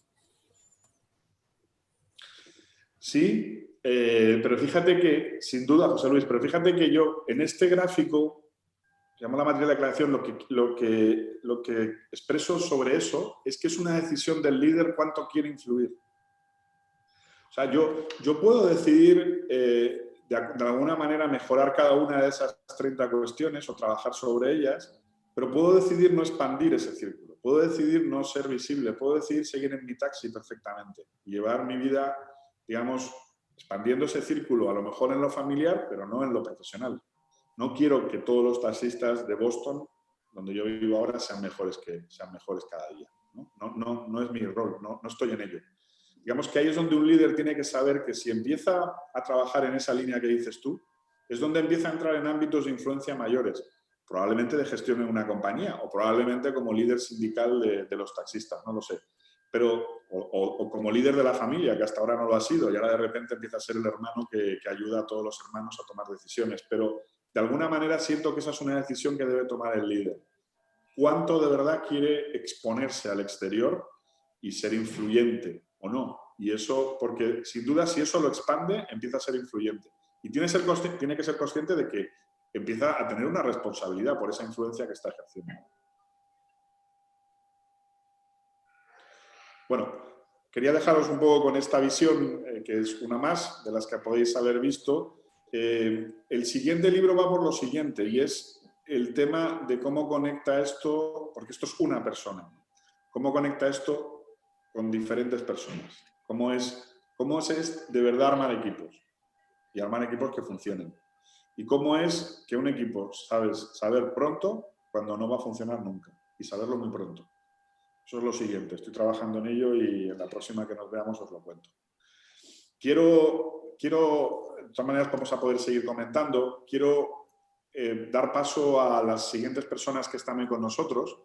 Sí, pero fíjate que, sin duda, José Luis, pero fíjate que yo en este gráfico, se llama la matriz de creación, lo que expreso sobre eso es que es una decisión del líder cuánto quiere influir. O sea, yo puedo decidir de alguna manera mejorar cada una de esas 30 cuestiones o trabajar sobre ellas, pero puedo decidir no expandir ese círculo, puedo decidir no ser visible, puedo decidir seguir en mi taxi perfectamente y llevar mi vida, digamos, expandiendo ese círculo, a lo mejor en lo familiar, pero no en lo profesional. No quiero que todos los taxistas de Boston, donde yo vivo ahora, sean mejores cada día. No es mi rol, no estoy en ello. Digamos que ahí es donde un líder tiene que saber que si empieza a trabajar en esa línea que dices tú, es donde empieza a entrar en ámbitos de influencia mayores, probablemente de gestión en una compañía o probablemente como líder sindical de los taxistas, no lo sé. Pero, o como líder de la familia, que hasta ahora no lo ha sido, y ahora de repente empieza a ser el hermano que ayuda a todos los hermanos a tomar decisiones. Pero de alguna manera siento que esa es una decisión que debe tomar el líder. ¿Cuánto de verdad quiere exponerse al exterior y ser influyente o no? Y eso, porque sin duda si eso lo expande, empieza a ser influyente. Y tiene que ser consciente de que empieza a tener una responsabilidad por esa influencia que está ejerciendo. Bueno, quería dejaros un poco con esta visión, que es una más de las que podéis haber visto. El siguiente libro va por lo siguiente, y es el tema de cómo conecta esto, porque esto es una persona, cómo conecta esto con diferentes personas. Cómo es de verdad armar equipos, y armar equipos que funcionen. Y cómo es que un equipo saber pronto cuando no va a funcionar nunca, y saberlo muy pronto. Eso es lo siguiente, estoy trabajando en ello y en la próxima que nos veamos os lo cuento. Quiero, de todas maneras vamos a poder seguir comentando, quiero dar paso a las siguientes personas que están hoy con nosotros.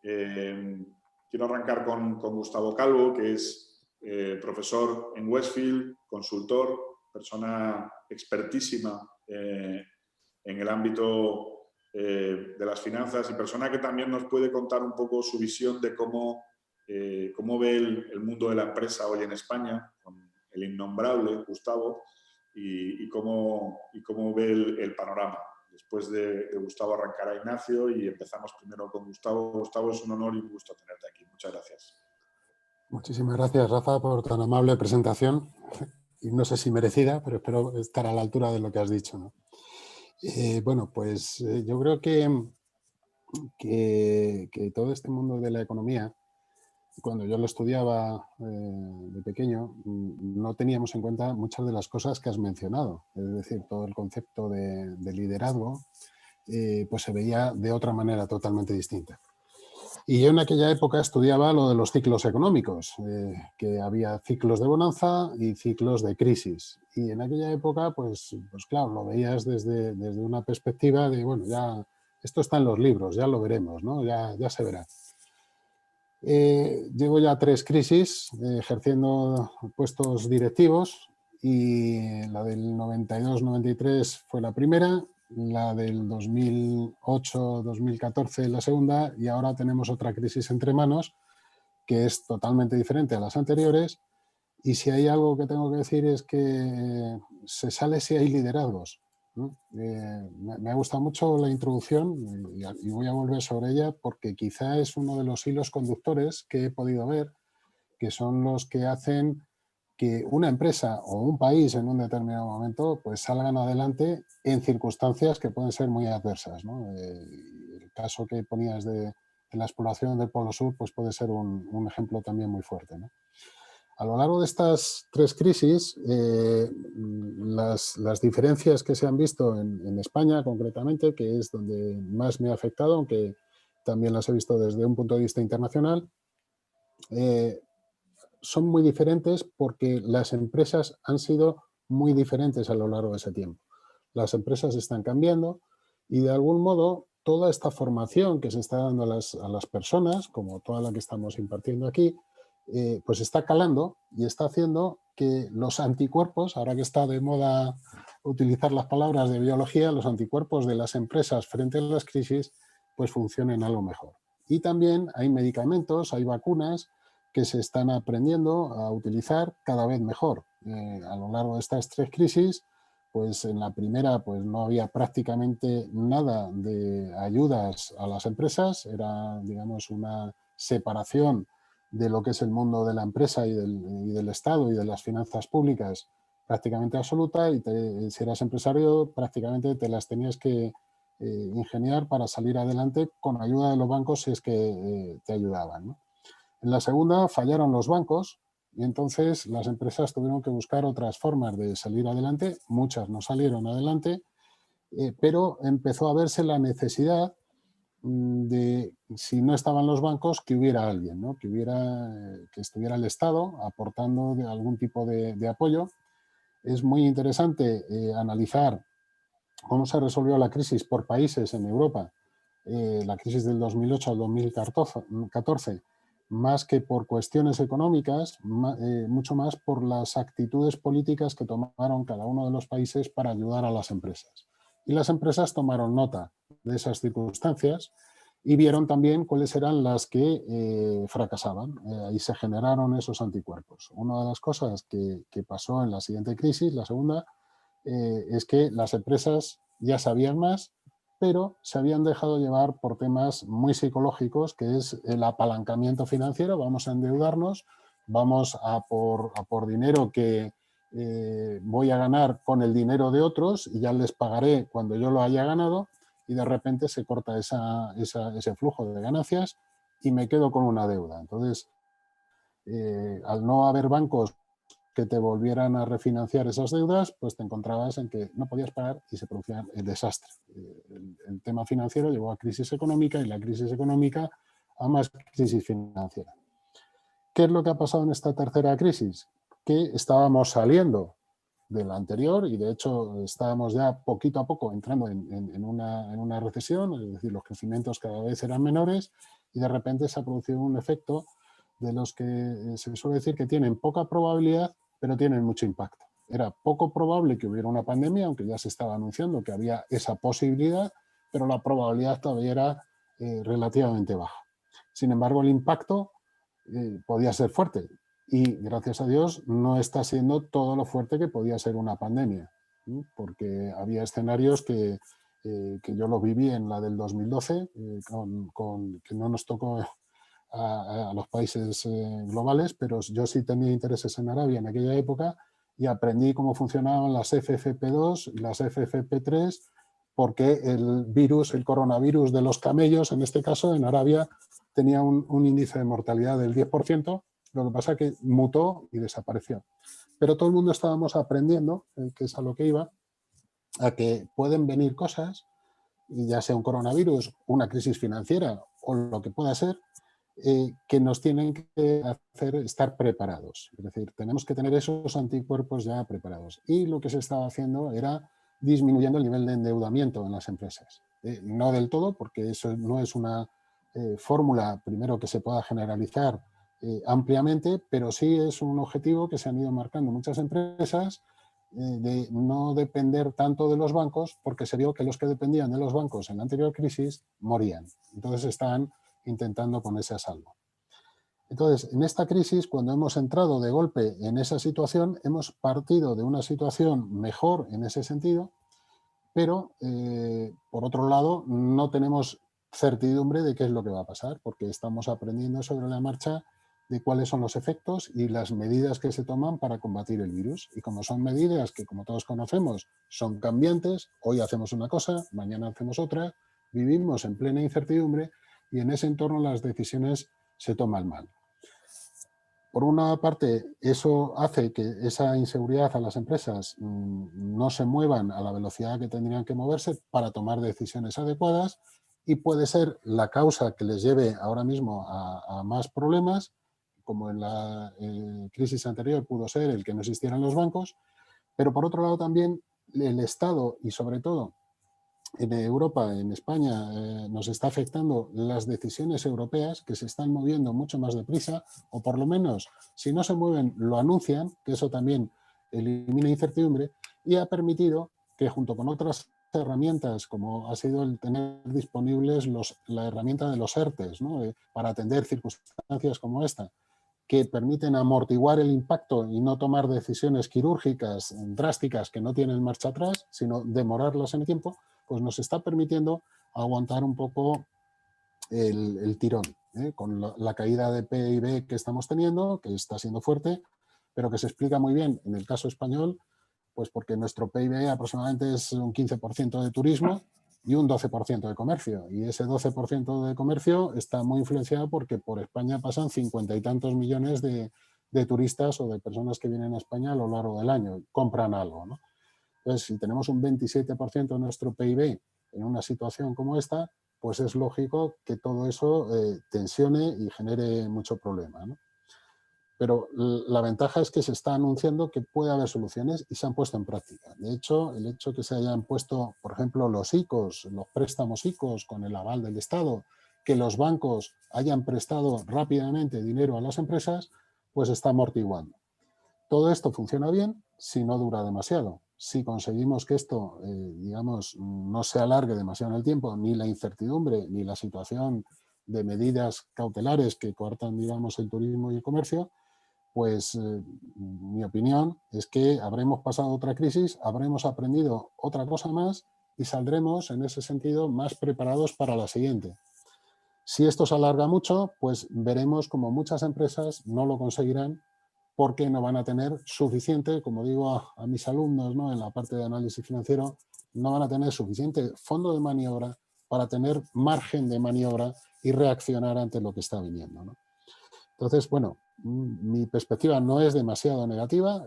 Quiero arrancar con Gustavo Calvo, que es profesor en Westfield, consultor, persona expertísima en el ámbito de las finanzas y persona que también nos puede contar un poco su visión de cómo ve el mundo de la empresa hoy en España, con el innombrable Gustavo, y cómo ve el panorama. Después de Gustavo arrancará Ignacio y empezamos primero con Gustavo. Gustavo, es un honor y un gusto tenerte aquí. Muchas gracias. Muchísimas gracias, Rafa, por tan amable presentación. Y no sé si merecida, pero espero estar a la altura de lo que has dicho, ¿no? Bueno, pues yo creo que todo este mundo de la economía, cuando yo lo estudiaba de pequeño, no teníamos en cuenta muchas de las cosas que has mencionado. Es decir, todo el concepto de liderazgo pues se veía de otra manera totalmente distinta. Y yo en aquella época estudiaba lo de los ciclos económicos, que había ciclos de bonanza y ciclos de crisis. Y en aquella época, pues claro, lo veías desde una perspectiva de, bueno, ya esto está en los libros, ya lo veremos, ¿no? Ya se verá. Llevo ya 3 crisis ejerciendo puestos directivos y la del 92-93 fue la primera, la del 2008-2014 la segunda y ahora tenemos otra crisis entre manos que es totalmente diferente a las anteriores y si hay algo que tengo que decir es que se sale si hay liderazgos. ¿No? Me ha gustado mucho la introducción y voy a volver sobre ella porque quizá es uno de los hilos conductores que he podido ver, que son los que hacen que una empresa o un país en un determinado momento pues salgan adelante en circunstancias que pueden ser muy adversas, ¿no? El caso que ponías de la exploración del Polo Sur pues puede ser un ejemplo también muy fuerte, ¿no? A lo largo de estas 3 crisis, las diferencias que se han visto en España concretamente, que es donde más me ha afectado, aunque también las he visto desde un punto de vista internacional, son muy diferentes porque las empresas han sido muy diferentes a lo largo de ese tiempo. Las empresas están cambiando y de algún modo toda esta formación que se está dando a las personas, como toda la que estamos impartiendo aquí, pues está calando y está haciendo que los anticuerpos, ahora que está de moda utilizar las palabras de biología, los anticuerpos de las empresas frente a las crisis, pues funcionen algo mejor. Y también hay medicamentos, hay vacunas que se están aprendiendo a utilizar cada vez mejor. A lo largo de estas 3 crisis, pues en la primera pues no había prácticamente nada de ayudas a las empresas, era digamos una separación de lo que es el mundo de la empresa y del Estado y de las finanzas públicas prácticamente absoluta y si eras empresario prácticamente te las tenías que ingeniar para salir adelante con ayuda de los bancos si es que te ayudaban, ¿no? En la segunda fallaron los bancos y entonces las empresas tuvieron que buscar otras formas de salir adelante, muchas no salieron adelante, pero empezó a verse la necesidad de si no estaban los bancos, que hubiera alguien, ¿no? Que estuviera el Estado aportando algún tipo de apoyo. Es muy interesante analizar cómo se resolvió la crisis por países en Europa, la crisis del 2008 al 2014, más que por cuestiones económicas, mucho más por las actitudes políticas que tomaron cada uno de los países para ayudar a las empresas. Y las empresas tomaron nota de esas circunstancias y vieron también cuáles eran las que fracasaban y se generaron esos anticuerpos. Una de las cosas que pasó en la siguiente crisis, la segunda, es que las empresas ya sabían más, pero se habían dejado llevar por temas muy psicológicos, que es el apalancamiento financiero. Vamos a endeudarnos, vamos a por dinero que voy a ganar con el dinero de otros y ya les pagaré cuando yo lo haya ganado, y de repente se corta ese flujo de ganancias y me quedo con una deuda. Entonces, al no haber bancos que te volvieran a refinanciar esas deudas, pues te encontrabas en que no podías pagar y se producía el desastre. El tema financiero llevó a crisis económica y la crisis económica a más crisis financiera. ¿Qué es lo que ha pasado en esta tercera crisis? Que estábamos saliendo de la anterior y de hecho estábamos ya poquito a poco entrando en una recesión, es decir, los crecimientos cada vez eran menores y de repente se ha producido un efecto de los que se suele decir que tienen poca probabilidad, pero tienen mucho impacto. Era poco probable que hubiera una pandemia, aunque ya se estaba anunciando que había esa posibilidad, pero la probabilidad todavía era relativamente baja. Sin embargo, el impacto podía ser fuerte y, gracias a Dios, no está siendo todo lo fuerte que podía ser una pandemia, ¿sí? Porque había escenarios que yo los viví en la del 2012, que no nos tocó a los países globales, pero yo sí tenía intereses en Arabia en aquella época y aprendí cómo funcionaban las FFP2 y las FFP3, porque el coronavirus de los camellos, en este caso en Arabia, tenía un índice de mortalidad del 10%, lo que pasa es que mutó y desapareció. Pero todo el mundo estábamos aprendiendo, que es a lo que iba, a que pueden venir cosas, ya sea un coronavirus, una crisis financiera o lo que pueda ser, que nos tienen que hacer estar preparados. Es decir, tenemos que tener esos anticuerpos ya preparados. Y lo que se estaba haciendo era disminuyendo el nivel de endeudamiento en las empresas. No del todo, porque eso no es una fórmula, primero, que se pueda generalizar ampliamente, pero sí es un objetivo que se han ido marcando muchas empresas, de no depender tanto de los bancos, porque se vio que los que dependían de los bancos en la anterior crisis morían. Entonces están intentando ponerse a salvo. Entonces, en esta crisis, cuando hemos entrado de golpe en esa situación, hemos partido de una situación mejor en ese sentido, pero por otro lado no tenemos certidumbre de qué es lo que va a pasar, porque estamos aprendiendo sobre la marcha de cuáles son los efectos y las medidas que se toman para combatir el virus. Y como son medidas que, como todos conocemos, son cambiantes, hoy hacemos una cosa, mañana hacemos otra, vivimos en plena incertidumbre y en ese entorno las decisiones se toman mal. Por una parte, eso hace que esa inseguridad a las empresas no se muevan a la velocidad que tendrían que moverse para tomar decisiones adecuadas, y puede ser la causa que les lleve ahora mismo a más problemas, como en la crisis anterior pudo ser el que no existieran los bancos, pero por otro lado también el Estado y sobre todo en Europa, en España, nos está afectando las decisiones europeas, que se están moviendo mucho más deprisa, o por lo menos, si no se mueven, lo anuncian, que eso también elimina incertidumbre, y ha permitido que, junto con otras herramientas, como ha sido el tener disponibles la herramienta de los ERTEs, ¿no? Para atender circunstancias como esta, que permiten amortiguar el impacto y no tomar decisiones quirúrgicas drásticas que no tienen marcha atrás, sino demorarlas en el tiempo, pues nos está permitiendo aguantar un poco el tirón, con la caída de PIB que estamos teniendo, que está siendo fuerte, pero que se explica muy bien en el caso español, pues porque nuestro PIB aproximadamente es un 15% de turismo y un 12% de comercio. Y ese 12% de comercio está muy influenciado porque por España pasan 50 y tantos millones de turistas o de personas que vienen a España a lo largo del año, compran algo, ¿no? Entonces, si tenemos un 27% de nuestro PIB en una situación como esta, pues es lógico que todo eso tensione y genere mucho problema, ¿no? Pero la ventaja es que se está anunciando que puede haber soluciones y se han puesto en práctica. De hecho, el hecho que se hayan puesto, por ejemplo, los ICOs, los préstamos ICOs con el aval del Estado, que los bancos hayan prestado rápidamente dinero a las empresas, pues está amortiguando. Todo esto funciona bien si no dura demasiado. Si conseguimos que esto, digamos, no se alargue demasiado en el tiempo, ni la incertidumbre, ni la situación de medidas cautelares que coartan, digamos, el turismo y el comercio, pues mi opinión es que habremos pasado otra crisis, habremos aprendido otra cosa más y saldremos en ese sentido más preparados para la siguiente. Si esto se alarga mucho, pues veremos como muchas empresas no lo conseguirán porque no van a tener suficiente, como digo a mis alumnos, ¿no?, en la parte de análisis financiero, no van a tener suficiente fondo de maniobra para tener margen de maniobra y reaccionar ante lo que está viniendo, ¿no? Entonces, bueno, mi perspectiva no es demasiado negativa,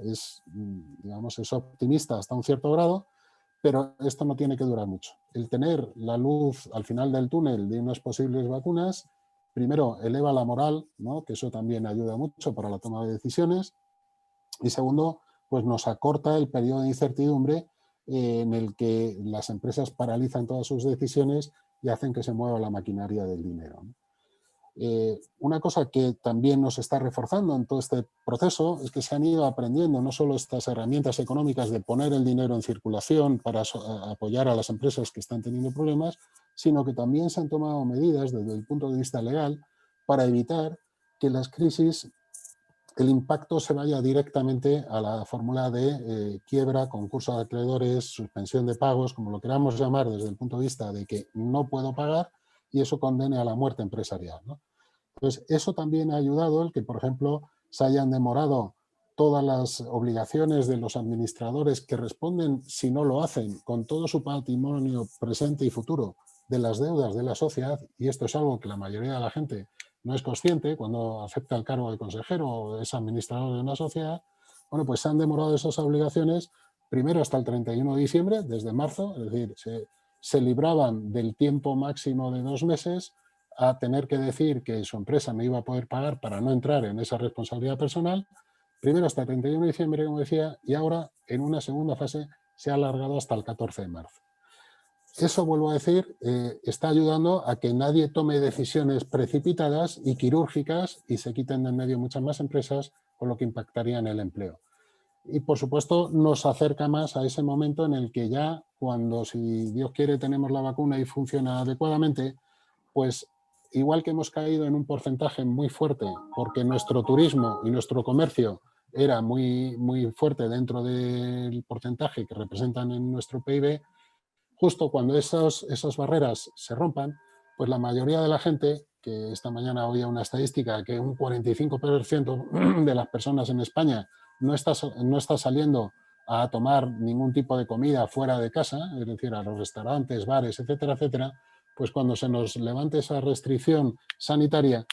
digamos, es optimista hasta un cierto grado, pero esto no tiene que durar mucho. El tener la luz al final del túnel de unas posibles vacunas, primero, eleva la moral, ¿no?, que eso también ayuda mucho para la toma de decisiones, y segundo, pues nos acorta el periodo de incertidumbre en el que las empresas paralizan todas sus decisiones y hacen que se mueva la maquinaria del dinero, ¿no? Una cosa que también nos está reforzando en todo este proceso es que se han ido aprendiendo no solo estas herramientas económicas de poner el dinero en circulación para apoyar a las empresas que están teniendo problemas, sino que también se han tomado medidas desde el punto de vista legal para evitar que las crisis, el impacto se vaya directamente a la fórmula de quiebra, concurso de acreedores, suspensión de pagos, como lo queramos llamar desde el punto de vista de que no puedo pagar, y eso condene a la muerte empresarial, ¿no? Entonces, eso también ha ayudado el que, por ejemplo, se hayan demorado todas las obligaciones de los administradores que responden, si no lo hacen, con todo su patrimonio presente y futuro de las deudas de la sociedad, y esto es algo que la mayoría de la gente no es consciente cuando acepta el cargo de consejero o es administrador de una sociedad. Bueno, pues se han demorado esas obligaciones primero hasta el 31 de diciembre, desde marzo, es decir, se libraban del tiempo máximo de 2 meses a tener que decir que su empresa no iba a poder pagar para no entrar en esa responsabilidad personal, primero hasta el 31 de diciembre, como decía, y ahora en una segunda fase se ha alargado hasta el 14 de marzo. Eso, vuelvo a decir, está ayudando a que nadie tome decisiones precipitadas y quirúrgicas y se quiten de en medio muchas más empresas, con lo que impactaría en el empleo. Y, por supuesto, nos acerca más a ese momento en el que ya, cuando, si Dios quiere, tenemos la vacuna y funciona adecuadamente, pues igual que hemos caído en un porcentaje muy fuerte porque nuestro turismo y nuestro comercio era muy, muy fuerte dentro del porcentaje que representan en nuestro PIB, justo cuando esas barreras se rompan, pues la mayoría de la gente, que esta mañana oía una estadística que un 45% de las personas en España no está saliendo a tomar ningún tipo de comida fuera de casa, es decir, a los restaurantes, bares, etcétera, etcétera, pues cuando se nos levante esa restricción sanitaria,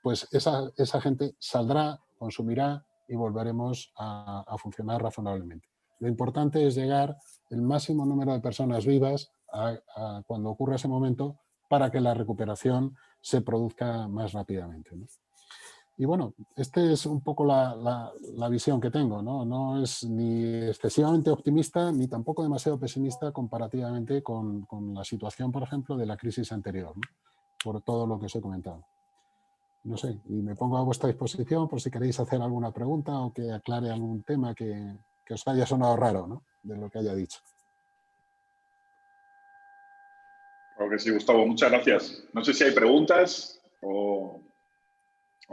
pues esa gente saldrá, consumirá y volveremos a funcionar razonablemente. Lo importante es llegar el máximo número de personas vivas a cuando ocurra ese momento para que la recuperación se produzca más rápidamente, ¿no? Y bueno, esta es un poco la visión que tengo, ¿no? No es ni excesivamente optimista ni tampoco demasiado pesimista comparativamente con la situación, por ejemplo, de la crisis anterior, ¿no?, por todo lo que os he comentado. No sé, y me pongo a vuestra disposición por si queréis hacer alguna pregunta o que aclare algún tema que os haya sonado raro, ¿no?, de lo que haya dicho. Claro que sí, Gustavo, muchas gracias. No sé si hay preguntas o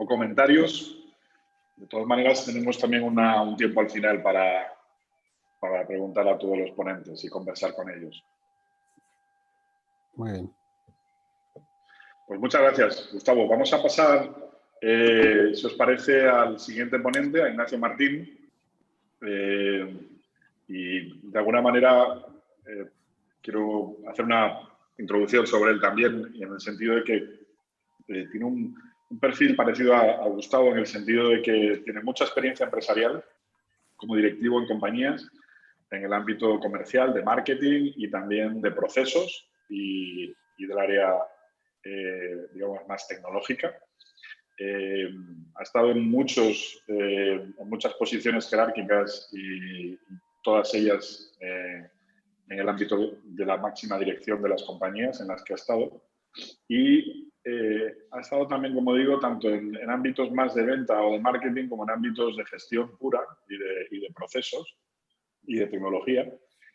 comentarios. De todas maneras, tenemos también un tiempo al final para preguntar a todos los ponentes y conversar con ellos. Muy bien. Pues muchas gracias, Gustavo. Vamos a pasar, si os parece, al siguiente ponente, a Ignacio Martín. Y de alguna manera quiero hacer una introducción sobre él también, y en el sentido de que tiene un perfil parecido a Gustavo, en el sentido de que tiene mucha experiencia empresarial como directivo en compañías en el ámbito comercial, de marketing y también de procesos. y del área, digamos, más tecnológica. Ha estado en muchas posiciones jerárquicas y todas ellas en el ámbito de la máxima dirección de las compañías en las que ha estado. Y ha estado también, como digo, tanto en ámbitos más de venta o de marketing como en ámbitos de gestión pura y de procesos y de tecnología.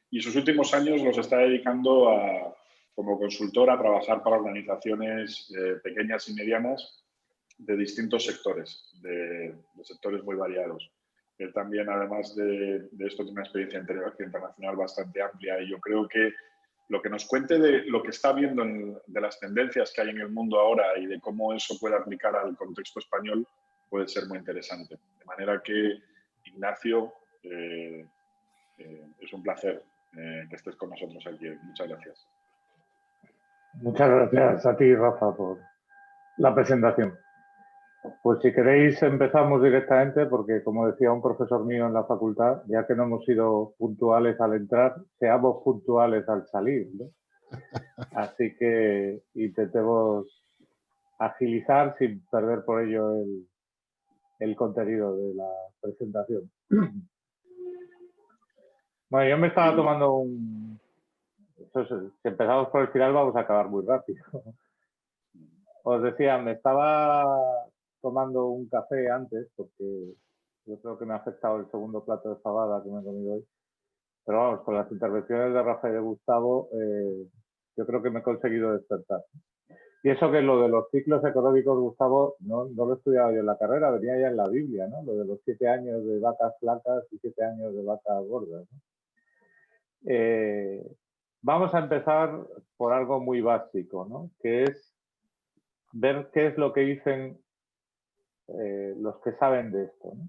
Y sus últimos años los está dedicando como consultor a trabajar para organizaciones pequeñas y medianas de distintos sectores, de sectores muy variados. Él también, además de esto, tiene una experiencia internacional bastante amplia y yo creo que lo que nos cuente de lo que está viendo de las tendencias que hay en el mundo ahora y de cómo eso puede aplicar al contexto español puede ser muy interesante. De manera que, Ignacio, es un placer que estés con nosotros aquí. Muchas gracias. Muchas gracias a ti, Rafa, por la presentación. Pues si queréis empezamos directamente porque, como decía un profesor mío en la facultad, ya que no hemos sido puntuales al entrar, seamos puntuales al salir, ¿no? Así que intentemos agilizar sin perder por ello el contenido de la presentación. Bueno, yo me estaba tomando un... Si empezamos por el final vamos a acabar muy rápido. Os decía, me estaba tomando un café antes porque yo creo que me ha afectado el segundo plato de fabada que me he comido hoy. Pero vamos, con las intervenciones de Rafa y de Gustavo, yo creo que me he conseguido despertar. Y eso que lo de los ciclos económicos, Gustavo, no lo he estudiado yo en la carrera, venía ya en la Biblia, ¿no? Lo de los 7 años de vacas flacas y 7 años de vacas gordas, ¿no? Vamos a empezar por algo muy básico, ¿no? Que es ver qué es lo que dicen los que saben de esto, ¿no?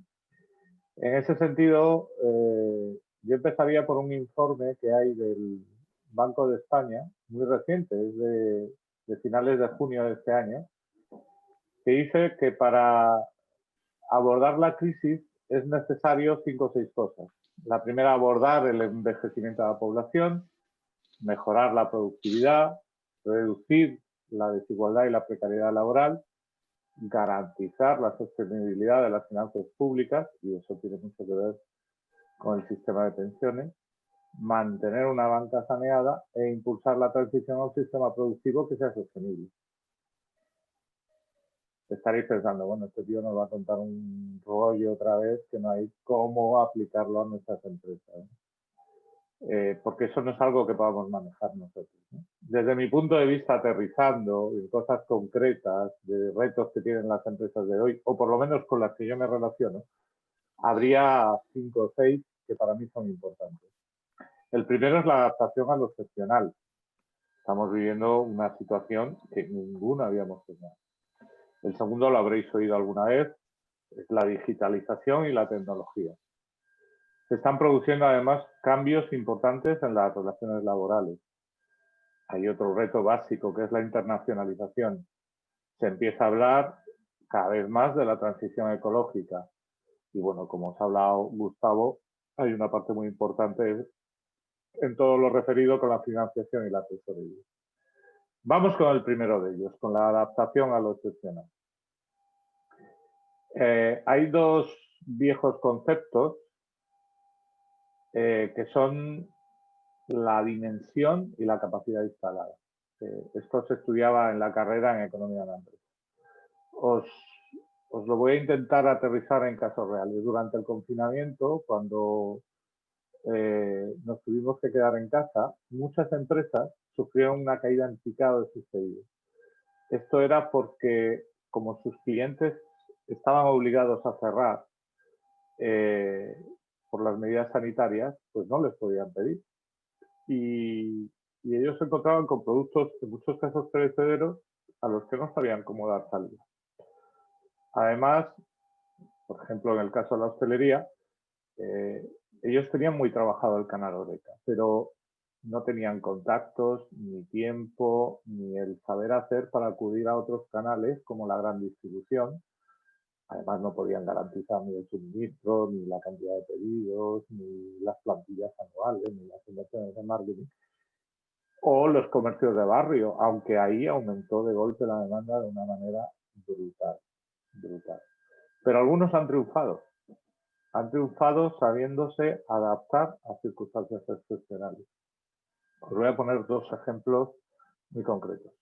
En ese sentido, yo empezaría por un informe que hay del Banco de España, muy reciente, es de finales de junio de este año, que dice que para abordar la crisis es necesario 5 o 6 cosas. La primera, abordar el envejecimiento de la población, mejorar la productividad, reducir la desigualdad y la precariedad laboral, garantizar la sostenibilidad de las finanzas públicas, y eso tiene mucho que ver con el sistema de pensiones, mantener una banca saneada e impulsar la transición a un sistema productivo que sea sostenible. Estaréis pensando, bueno, este tío nos va a contar un rollo otra vez que no hay cómo aplicarlo a nuestras empresas, ¿no? Porque eso no es algo que podamos manejar nosotros, ¿no? Desde mi punto de vista, aterrizando en cosas concretas de retos que tienen las empresas de hoy, o por lo menos con las que yo me relaciono, habría 5 o 6 que para mí son importantes. El primero es la adaptación a lo excepcional. Estamos viviendo una situación que ninguno habíamos tenido. El segundo, lo habréis oído alguna vez, es la digitalización y la tecnología. Se están produciendo además cambios importantes en las relaciones laborales. Hay otro reto básico que es la internacionalización. Se empieza a hablar cada vez más de la transición ecológica. Y bueno, como os ha hablado Gustavo, hay una parte muy importante en todo lo referido con la financiación y la tesorería. Vamos con el primero de ellos, con la adaptación a lo excepcional. Hay 2 viejos conceptos que son la dimensión y la capacidad instalada. Esto se estudiaba en la carrera en Economía de la Empresa. Os lo voy a intentar aterrizar en casos reales. Durante el confinamiento, cuando nos tuvimos que quedar en casa, muchas empresas sufrieron una caída en picado de sus pedidos. Esto era porque, como sus clientes estaban obligados a cerrar por las medidas sanitarias, pues no les podían pedir. Y ellos se encontraban con productos, en muchos casos perecederos, a los que no sabían cómo dar salida. Además, por ejemplo, en el caso de la hostelería, ellos tenían muy trabajado el canal Horeca, pero no tenían contactos, ni tiempo, ni el saber hacer para acudir a otros canales como la gran distribución. Además, no podían garantizar ni el suministro, ni la cantidad de pedidos, ni las plantillas anuales, ni las inversiones de marketing. o los comercios de barrio, aunque ahí aumentó de golpe la demanda de una manera brutal, brutal. Pero algunos han triunfado sabiéndose adaptar a circunstancias excepcionales. Os voy a poner dos ejemplos muy concretos.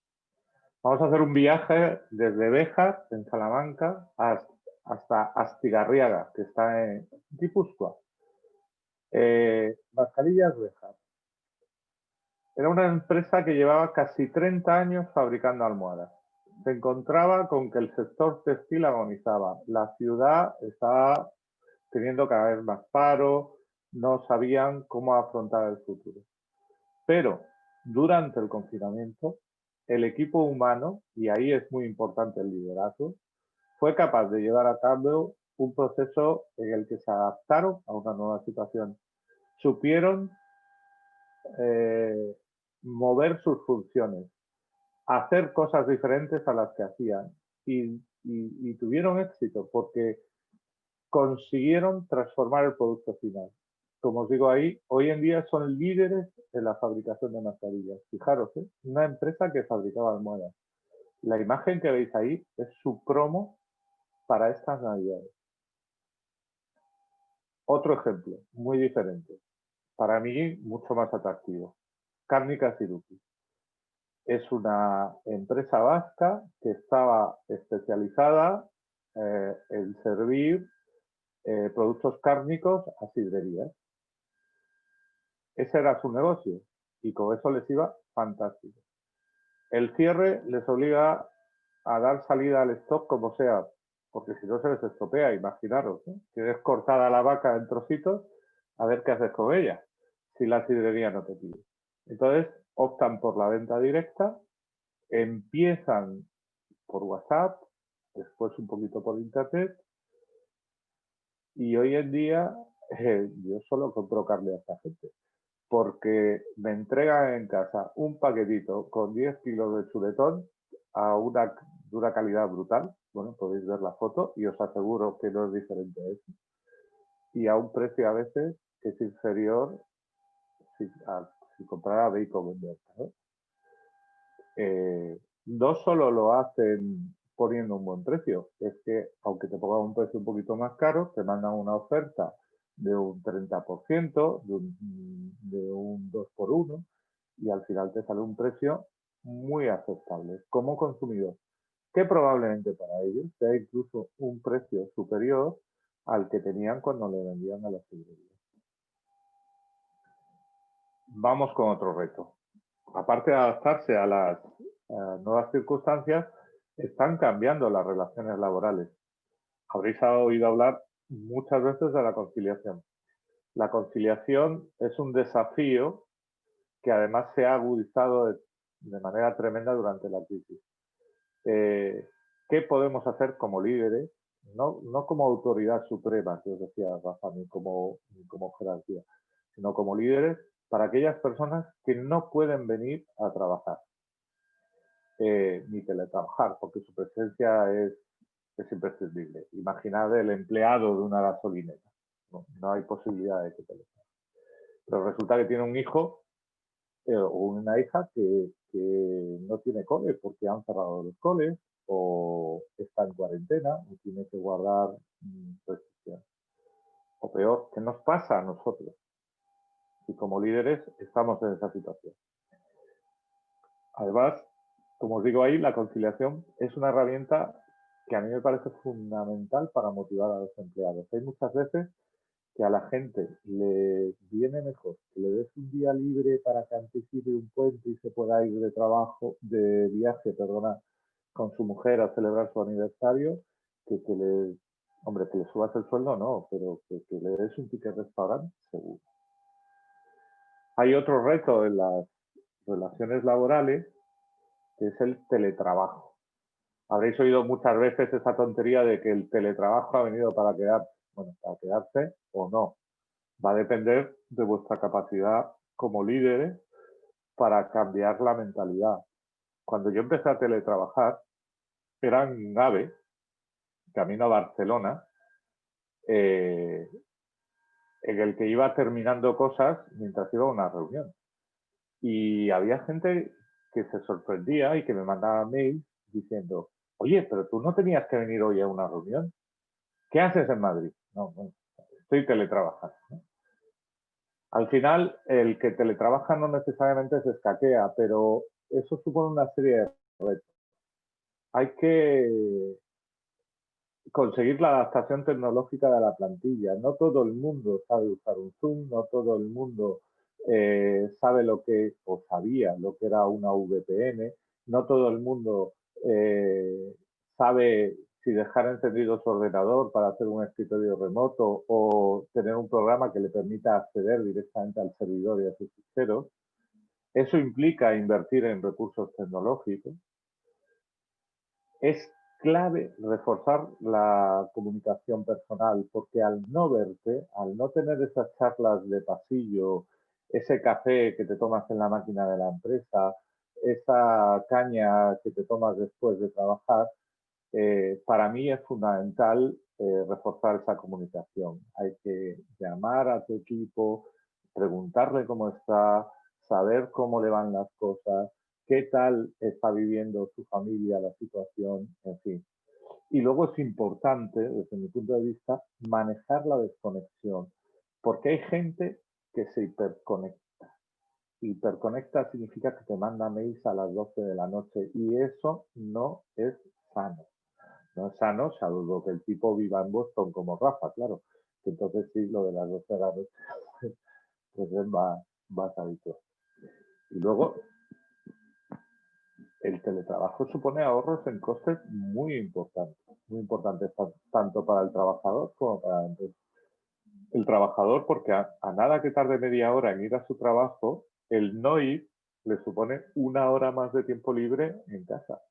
Vamos a hacer un viaje desde Béjar, en Salamanca, hasta Astigarriaga, que está en Guipúzcoa. Mascarillas Béjar. Era una empresa que llevaba casi 30 años fabricando almohadas. Se encontraba con que el sector textil agonizaba. La ciudad estaba teniendo cada vez más paro, no sabían cómo afrontar el futuro. Pero durante el confinamiento, el equipo humano, y ahí es muy importante el liderazgo, fue capaz de llevar a cabo un proceso en el que se adaptaron a una nueva situación. Supieron mover sus funciones, hacer cosas diferentes a las que hacían y tuvieron éxito porque consiguieron transformar el producto final. Como os digo ahí, hoy en día son líderes en la fabricación de mascarillas. Fijaros, una empresa que fabricaba almohadas. La imagen que veis ahí es su promo para estas navidades. Otro ejemplo, muy diferente. Para mí, mucho más atractivo. Cárnicas Iruki. Es una empresa vasca que estaba especializada en servir productos cárnicos a sidrerías. Ese era su negocio y con eso les iba fantástico. El cierre les obliga a dar salida al stock como sea, porque si no se les estropea, imaginaros, ¿no? Tienes cortada la vaca en trocitos, a ver qué haces con ella, si la sidrería no te pide. Entonces optan por la venta directa, empiezan por WhatsApp, después un poquito por internet, y hoy en día yo solo compro carne a esta gente, porque me entregan en casa un paquetito con 10 kilos de chuletón a una calidad brutal. Bueno, podéis ver la foto y os aseguro que no es diferente a eso. Y a un precio a veces que es inferior si comprara bacon en mercado. No solo lo hacen poniendo un buen precio, es que aunque te pongan un precio un poquito más caro, te mandan una oferta de un 30%, de un 2x1, y al final te sale un precio muy aceptable como consumidor, que probablemente para ellos sea incluso un precio superior al que tenían cuando le vendían a las librerías. Vamos con otro reto. Aparte de adaptarse a las nuevas circunstancias, están cambiando las relaciones laborales. Habréis oído hablar muchas veces de la conciliación. La conciliación es un desafío que además se ha agudizado de manera tremenda durante la crisis. ¿Qué podemos hacer como líderes? No como autoridad suprema, que os decía Rafa, ni como jerarquía, sino como líderes para aquellas personas que no pueden venir a trabajar, ni teletrabajar, porque su presencia es imprescindible. Imaginad el empleado de una gasolinera. No hay posibilidad de que teletrabaje. Pero resulta que tiene un hijo o una hija que no tiene cole porque han cerrado los coles o está en cuarentena y tiene que guardar restricciones. O peor, ¿qué nos pasa a nosotros? Y como líderes estamos en esa situación. Además, como os digo ahí, la conciliación es una herramienta que a mí me parece fundamental para motivar a los empleados. Hay muchas veces que a la gente le viene mejor que le des un día libre para que anticipe un puente y se pueda ir de viaje, con su mujer a celebrar su aniversario, que le subas el sueldo, no, pero que le des un ticket restaurante, seguro. Hay otro reto en las relaciones laborales, que es el teletrabajo. Habréis oído muchas veces esa tontería de que el teletrabajo ha venido para quedarse. Bueno, para quedarse o no. Va a depender de vuestra capacidad como líderes para cambiar la mentalidad. Cuando yo empecé a teletrabajar, era en AVE, camino a Barcelona, en el que iba terminando cosas mientras iba a una reunión. Y había gente que se sorprendía y que me mandaba mails diciendo, oye, pero tú no tenías que venir hoy a una reunión. ¿Qué haces en Madrid? No, bueno, estoy teletrabajando, ¿no? Al final, el que teletrabaja no necesariamente se escaquea, pero eso supone una serie de retos. Hay que conseguir la adaptación tecnológica de la plantilla. No todo el mundo sabe usar un Zoom, no todo el mundo sabe lo que, o sabía lo que era una VPN, no todo el mundo sabe si dejar encendido su ordenador para hacer un escritorio remoto o tener un programa que le permita acceder directamente al servidor y a sus ficheros. Eso implica invertir en recursos tecnológicos. Es clave reforzar la comunicación personal, porque al no verte, al no tener esas charlas de pasillo, ese café que te tomas en la máquina de la empresa, esa caña que te tomas después de trabajar, para mí es fundamental reforzar esa comunicación. Hay que llamar a tu equipo, preguntarle cómo está, saber cómo le van las cosas, qué tal está viviendo su familia, la situación, en fin. Y luego es importante, desde mi punto de vista, manejar la desconexión, porque hay gente que se hiperconecta. Hiperconecta significa que te manda mails a las 12 de la noche y eso no es sano. No es sano, salvo que el tipo viva en Boston como Rafa, claro. Que entonces sí, lo de las 12 de la noche pues es más habitual. Y luego, el teletrabajo supone ahorros en costes muy importantes tanto para el trabajador como para la empresa. El trabajador, porque a nada que tarde media hora en ir a su trabajo, el no ir le supone 1 hora más de tiempo libre en casa.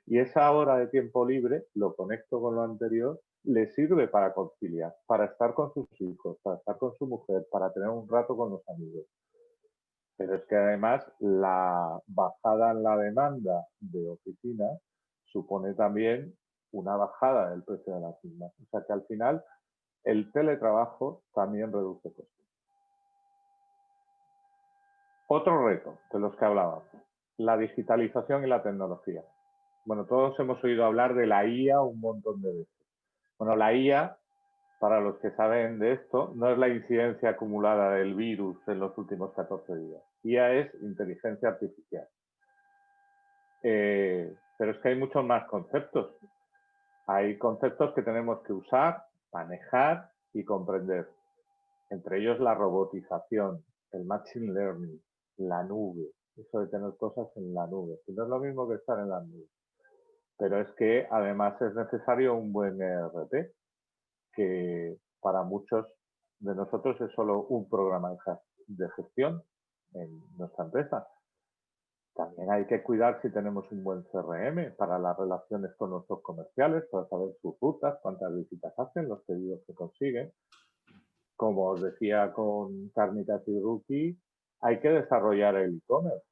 Y esa hora de tiempo libre, lo conecto con lo anterior, le sirve para conciliar, para estar con sus hijos, para estar con su mujer, para tener un rato con los amigos. Pero es que además la bajada en la demanda de oficinas supone también una bajada del precio de las mismas. O sea que al final el teletrabajo también reduce costes. Otro reto de los que hablábamos, la digitalización y la tecnología. Bueno, todos hemos oído hablar de la IA un montón de veces. Bueno, la IA, para los que saben de esto, no es la incidencia acumulada del virus en los últimos 14 días. IA es inteligencia artificial. Pero es que hay muchos más conceptos. Hay conceptos que tenemos que usar, manejar y comprender. Entre ellos la robotización, el machine learning, la nube, eso de tener cosas en la nube, que no es lo mismo que estar en la nube. Pero es que además es necesario un buen ERP, que para muchos de nosotros es solo un programa de gestión en nuestra empresa. También hay que cuidar si tenemos un buen CRM para las relaciones con nuestros comerciales, para saber sus rutas, cuántas visitas hacen, los pedidos que consiguen. Como os decía con Cárnicas y Rookie, hay que desarrollar el e-commerce.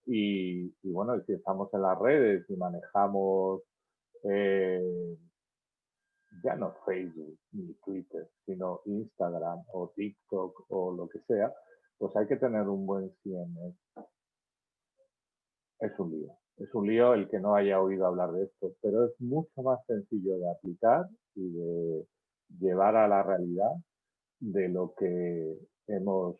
Y bueno, si estamos en las redes y manejamos ya no Facebook ni Twitter, sino Instagram o TikTok o lo que sea, pues hay que tener un buen CMS. Es un lío el que no haya oído hablar de esto, pero es mucho más sencillo de aplicar y de llevar a la realidad de lo que hemos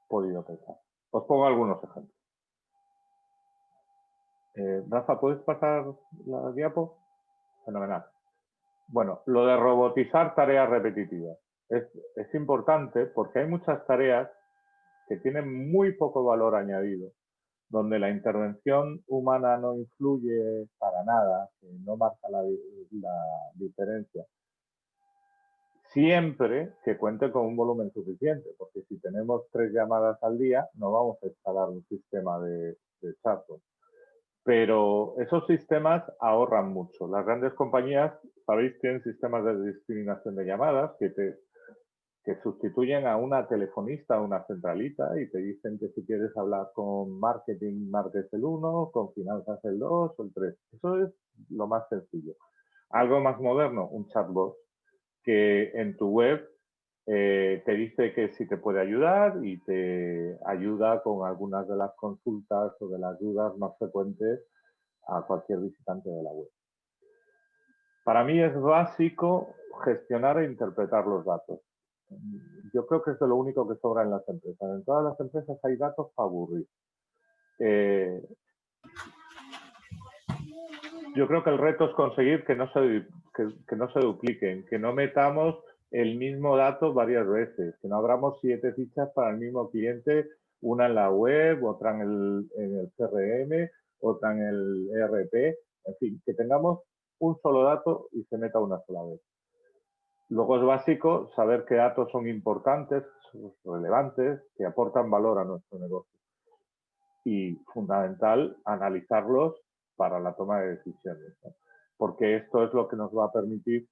podido pensar. Os pongo algunos ejemplos. Rafa, ¿puedes pasar la diapo? Fenomenal. Bueno, lo de robotizar tareas repetitivas es importante porque hay muchas tareas que tienen muy poco valor añadido, donde la intervención humana no influye para nada, que no marca la diferencia. Siempre que cuente con un volumen suficiente, porque si tenemos 3 llamadas al día, no vamos a instalar un sistema de chatbot. Pero esos sistemas ahorran mucho. Las grandes compañías, sabéis, tienen sistemas de discriminación de llamadas que sustituyen a una telefonista, a una centralita, y te dicen que si quieres hablar con marketing, marques el 1, con finanzas el 2 o el 3. Eso es lo más sencillo. Algo más moderno, un chatbot, que en tu web te dice que sí te puede ayudar y te ayuda con algunas de las consultas o de las dudas más frecuentes a cualquier visitante de la web. Para mí es básico gestionar e interpretar los datos. Yo creo que es de lo único que sobra en las empresas. En todas las empresas hay datos para aburrir. Yo creo que el reto es conseguir que no se dupliquen, que no metamos el mismo dato varias veces, que no abramos 7 fichas para el mismo cliente, una en la web, otra en el CRM, otra en el ERP, en fin, que tengamos un solo dato y se meta una sola vez. Luego es básico saber qué datos son importantes, relevantes, que aportan valor a nuestro negocio. Y fundamental analizarlos para la toma de decisiones, ¿no? Porque esto es lo que nos va a permitir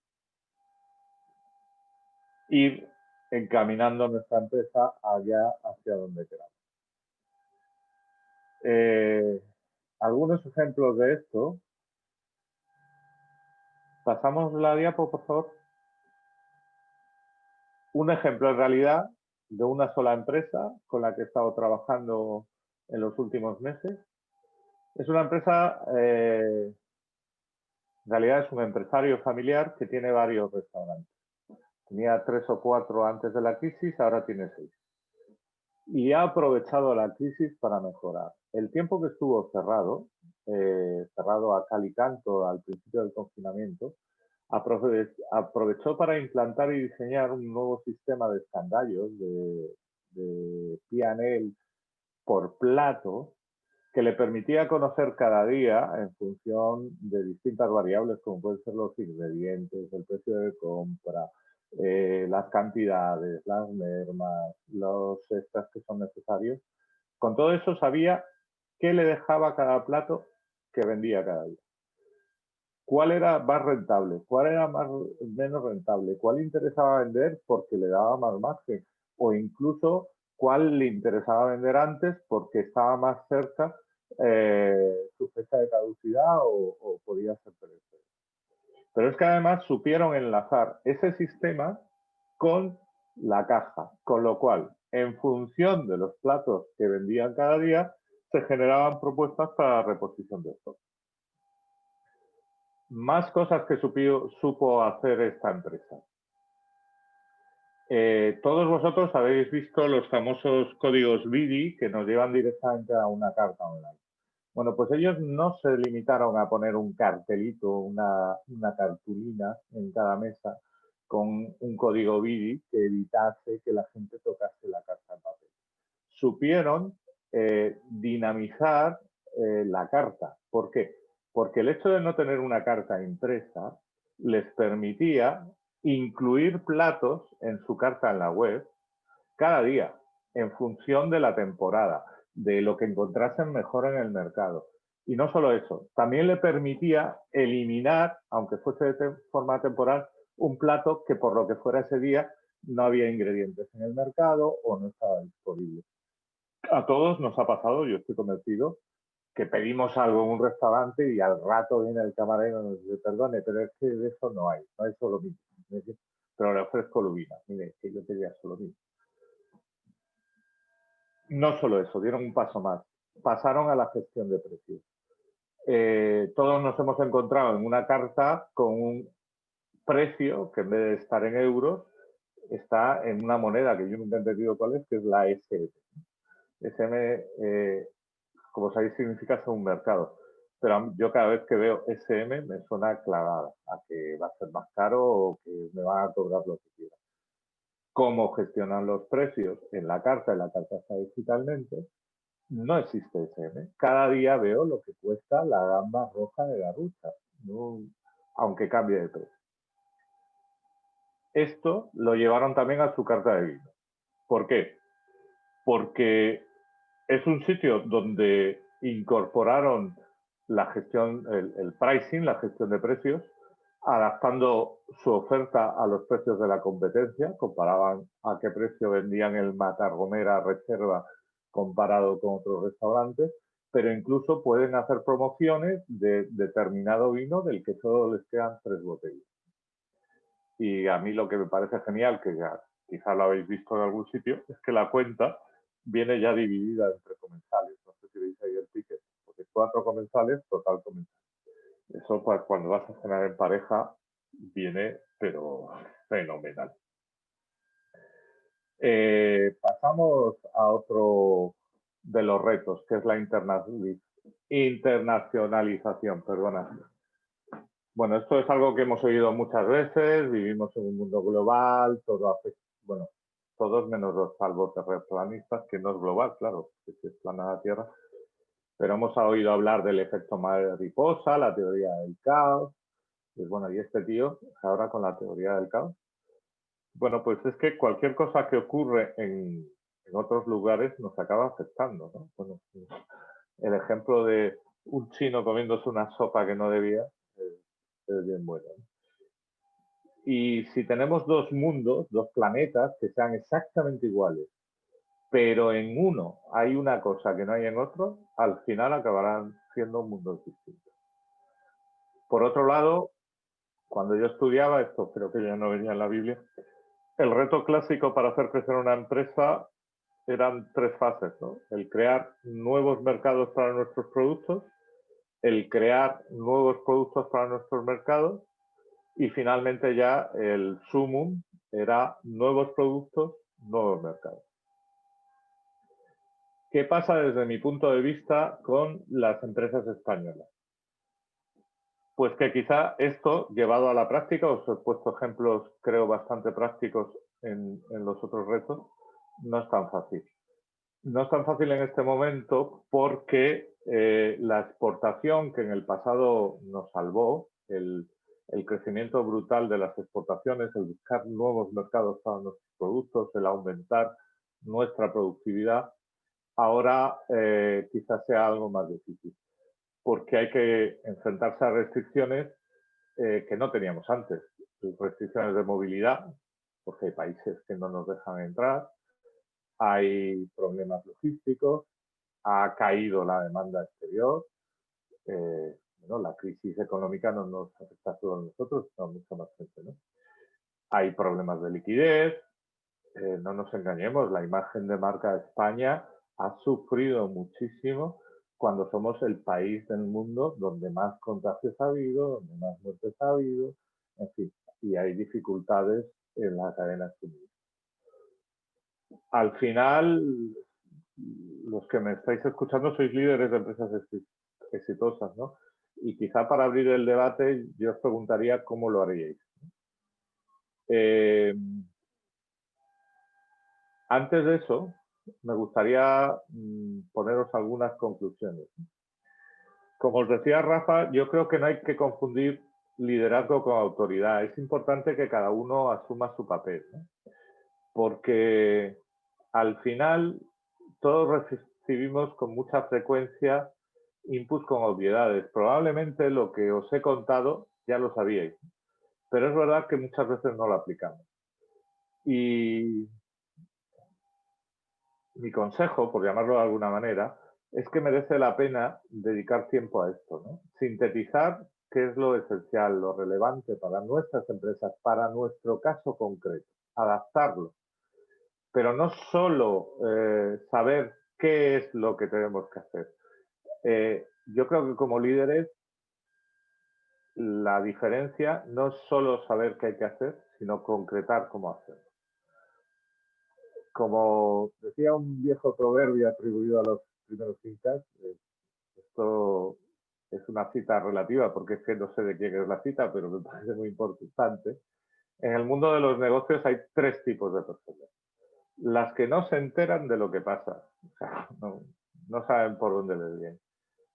ir encaminando nuestra empresa allá hacia donde queramos. Algunos ejemplos de esto. Pasamos la diapo, por favor. Un ejemplo en realidad de una sola empresa con la que he estado trabajando en los últimos meses. Es una empresa, en realidad es un empresario familiar que tiene varios restaurantes. Tenía 3 o 4 antes de la crisis, ahora tiene 6. Y ha aprovechado la crisis para mejorar. El tiempo que estuvo cerrado, cerrado a cal y canto al principio del confinamiento, aprovechó para implantar y diseñar un nuevo sistema de escandallos de P&L por plato que le permitía conocer cada día en función de distintas variables como pueden ser los ingredientes, el precio de compra, las cantidades, las mermas, los extras que son necesarios. Con todo eso sabía qué le dejaba cada plato que vendía cada día. ¿Cuál era más rentable? ¿Cuál era menos rentable? ¿Cuál interesaba vender porque le daba más margen? O incluso, ¿cuál le interesaba vender antes porque estaba más cerca su fecha de caducidad o podía ser perecedero? Pero es que además supieron enlazar ese sistema con la caja, con lo cual, en función de los platos que vendían cada día, se generaban propuestas para la reposición de stock. Más cosas que supo hacer esta empresa. Todos vosotros habéis visto los famosos códigos BIDI que nos llevan directamente a una carta online. Bueno, pues ellos no se limitaron a poner un cartelito, una cartulina en cada mesa con un código BIDI que evitase que la gente tocase la carta en papel. Supieron dinamizar la carta. ¿Por qué? Porque el hecho de no tener una carta impresa les permitía incluir platos en su carta en la web cada día, en función de la temporada, de lo que encontrasen mejor en el mercado. Y no solo eso, también le permitía eliminar, aunque fuese de forma temporal, un plato que por lo que fuera ese día no había ingredientes en el mercado o no estaba disponible. A todos nos ha pasado, yo estoy convencido, que pedimos algo en un restaurante y al rato viene el camarero y nos dice, perdone, pero es que de eso no hay solomillo. Pero le ofrezco lubina. Mire, que yo pedía solomillo. No solo eso, dieron un paso más. Pasaron a la gestión de precios. Todos nos hemos encontrado en una carta con un precio que en vez de estar en euros, está en una moneda que yo nunca he entendido cuál es, que es la SM. SM, como sabéis, significa según mercado. Pero yo cada vez que veo SM me suena clavada a que va a ser más caro o que me van a cobrar lo que quieran. ¿Cómo gestionan los precios en la carta está digitalmente? No existe SM. Cada día veo lo que cuesta la gamba roja de Garrucha, ¿no? Aunque cambie de precio. Esto lo llevaron también a su carta de vino. ¿Por qué? Porque es un sitio donde incorporaron la gestión, el pricing, la gestión de precios, adaptando su oferta a los precios de la competencia, comparaban a qué precio vendían el Matarromera Reserva comparado con otros restaurantes, pero incluso pueden hacer promociones de determinado vino del que solo les quedan 3 botellas. Y a mí lo que me parece genial, que quizá lo habéis visto en algún sitio, es que la cuenta viene ya dividida entre comensales. No sé si veis ahí el ticket, porque 4 comensales, total comensal. Eso cuando vas a cenar en pareja viene, pero fenomenal. Pasamos a otro de los retos, que es la internacionalización. Perdona. Bueno, esto es algo que hemos oído muchas veces. Vivimos en un mundo global, todos menos los salvo terraplanistas, que no es global, claro, que es plana la Tierra. Pero hemos oído hablar del efecto mariposa, la teoría del caos. Pues bueno, y este tío, ahora con la teoría del caos. Bueno, pues es que cualquier cosa que ocurre en otros lugares nos acaba afectando, ¿no? Bueno, el ejemplo de un chino comiéndose una sopa que no debía es bien bueno, ¿no? Y si tenemos 2 mundos, 2 planetas que sean exactamente iguales, pero en uno hay una cosa que no hay en otro, al final acabarán siendo mundos distintos. Por otro lado, cuando yo estudiaba, esto creo que ya no venía en la Biblia, el reto clásico para hacer crecer una empresa eran 3 fases, ¿no? El crear nuevos mercados para nuestros productos, el crear nuevos productos para nuestros mercados y finalmente ya el sumum era nuevos productos, nuevos mercados. ¿Qué pasa desde mi punto de vista con las empresas españolas? Pues que quizá esto, llevado a la práctica, os he puesto ejemplos, creo, bastante prácticos en los otros retos, no es tan fácil. No es tan fácil en este momento porque la exportación, que en el pasado nos salvó, el crecimiento brutal de las exportaciones, el buscar nuevos mercados para nuestros productos, el aumentar nuestra productividad, ahora quizás sea algo más difícil, porque hay que enfrentarse a restricciones que no teníamos antes. Restricciones de movilidad, porque hay países que no nos dejan entrar, hay problemas logísticos, ha caído la demanda exterior, la crisis económica no nos afecta solo a nosotros, sino a mucha más gente, ¿no? Hay problemas de liquidez, no nos engañemos, la imagen de marca de España ha sufrido muchísimo cuando somos el país del mundo donde más contagios ha habido, donde más muertes ha habido, en fin, y hay dificultades en la cadena de suministro. Al final, los que me estáis escuchando sois líderes de empresas exitosas, ¿no? Y quizá para abrir el debate yo os preguntaría cómo lo haríais. Antes de eso, me gustaría poneros algunas conclusiones. Como os decía Rafa, yo creo que no hay que confundir liderazgo con autoridad. Es importante que cada uno asuma su papel, ¿no? Porque al final todos recibimos con mucha frecuencia inputs con obviedades. Probablemente lo que os he contado ya lo sabíais, pero es verdad que muchas veces no lo aplicamos. Y mi consejo, por llamarlo de alguna manera, es que merece la pena dedicar tiempo a esto, ¿no? Sintetizar qué es lo esencial, lo relevante para nuestras empresas, para nuestro caso concreto, adaptarlo. Pero no solo saber qué es lo que tenemos que hacer. Yo creo que como líderes la diferencia no es solo saber qué hay que hacer, sino concretar cómo hacerlo. Como decía un viejo proverbio atribuido a los primeros incas, esto es una cita relativa porque es que no sé de quién es la cita, pero me parece muy importante. En el mundo de los negocios hay 3 tipos de personas. Las que no se enteran de lo que pasa, o sea, no saben por dónde les viene.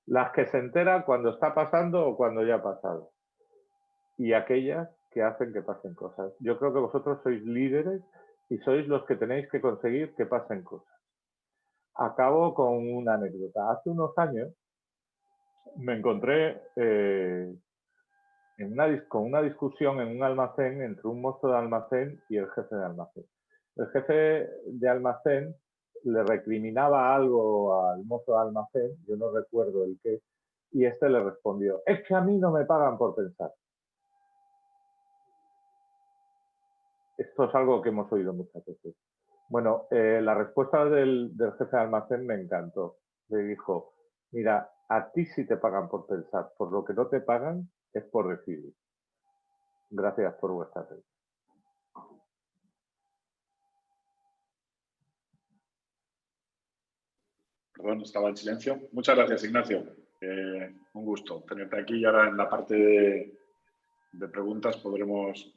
Las que se enteran cuando está pasando o cuando ya ha pasado. Y aquellas que hacen que pasen cosas. Yo creo que vosotros sois líderes y sois los que tenéis que conseguir que pasen cosas. Acabo con una anécdota. Hace unos años me encontré con una discusión en un almacén entre un mozo de almacén y el jefe de almacén. El jefe de almacén le recriminaba algo al mozo de almacén, yo no recuerdo el qué, y este le respondió: es que a mí no me pagan por pensar. Esto es algo que hemos oído muchas veces. Bueno, la respuesta del jefe de almacén me encantó. Le dijo, mira, a ti sí te pagan por pensar, por lo que no te pagan es por recibir. Gracias por vuestra atención. Perdón, estaba en silencio. Muchas gracias, Ignacio. Un gusto tenerte aquí y ahora en la parte de preguntas podremos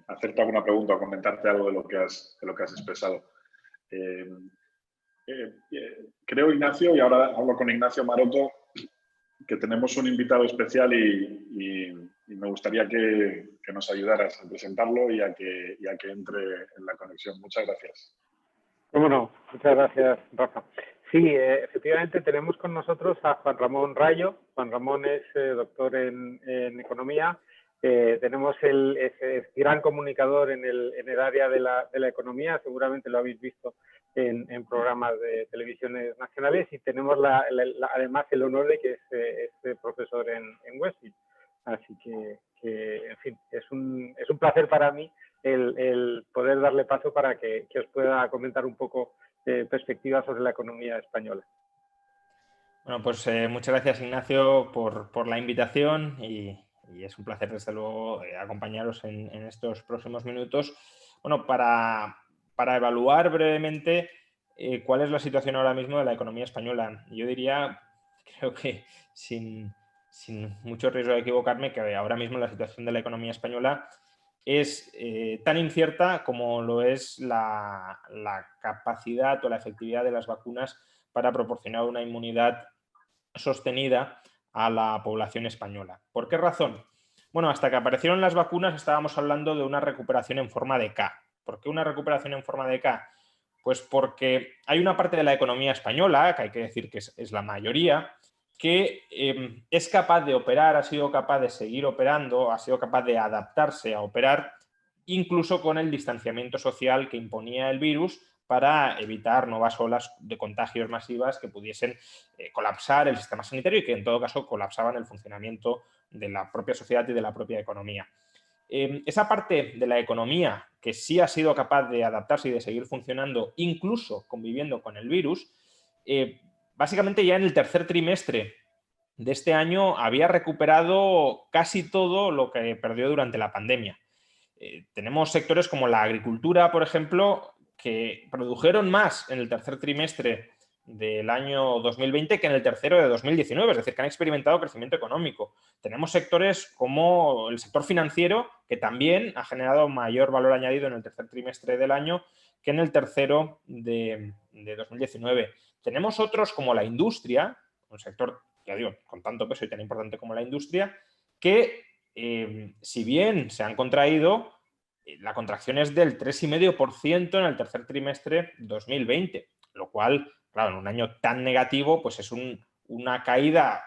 hacerte alguna pregunta o comentarte algo de lo que has expresado. Creo, Ignacio, y ahora hablo con Ignacio Maroto, que tenemos un invitado especial y me gustaría que nos ayudaras a presentarlo y a que entre en la conexión. Muchas gracias. Cómo no, muchas gracias, Rafa. Sí, efectivamente tenemos con nosotros a Juan Ramón Rayo. Juan Ramón es doctor en economía. Tenemos es gran comunicador en el área de la economía, seguramente lo habéis visto en programas de televisiones nacionales, y tenemos además el honor de que es profesor en Westfield. Así que, en fin, es un placer para mí el poder darle paso para que os pueda comentar un poco perspectivas sobre la economía española. Bueno, pues muchas gracias, Ignacio, por la invitación y es un placer, desde luego, acompañaros en estos próximos minutos. Bueno, para evaluar brevemente cuál es la situación ahora mismo de la economía española. Yo diría, creo que sin mucho riesgo de equivocarme, que ahora mismo la situación de la economía española es tan incierta como lo es la capacidad o la efectividad de las vacunas para proporcionar una inmunidad sostenida a la población española. ¿Por qué razón? Bueno, hasta que aparecieron las vacunas estábamos hablando de una recuperación en forma de K. ¿Por qué una recuperación en forma de K? Pues porque hay una parte de la economía española, que hay que decir que es la mayoría, que es capaz de operar, ha sido capaz de seguir operando, ha sido capaz de adaptarse a operar, incluso con el distanciamiento social que imponía el virus, para evitar nuevas olas de contagios masivas que pudiesen colapsar el sistema sanitario y que en todo caso colapsaban el funcionamiento de la propia sociedad y de la propia economía. Esa parte de la economía que sí ha sido capaz de adaptarse y de seguir funcionando, incluso conviviendo con el virus, básicamente ya en el tercer trimestre de este año había recuperado casi todo lo que perdió durante la pandemia. Tenemos sectores como la agricultura, por ejemplo, que produjeron más en el tercer trimestre del año 2020 que en el tercero de 2019, es decir, que han experimentado crecimiento económico. Tenemos sectores como el sector financiero, que también ha generado mayor valor añadido en el tercer trimestre del año que en el tercero de 2019. Tenemos otros como la industria, un sector, ya digo, con tanto peso y tan importante como la industria, que si bien se han contraído, la contracción es del 3,5% en el tercer trimestre 2020, lo cual, claro, en un año tan negativo, pues es una caída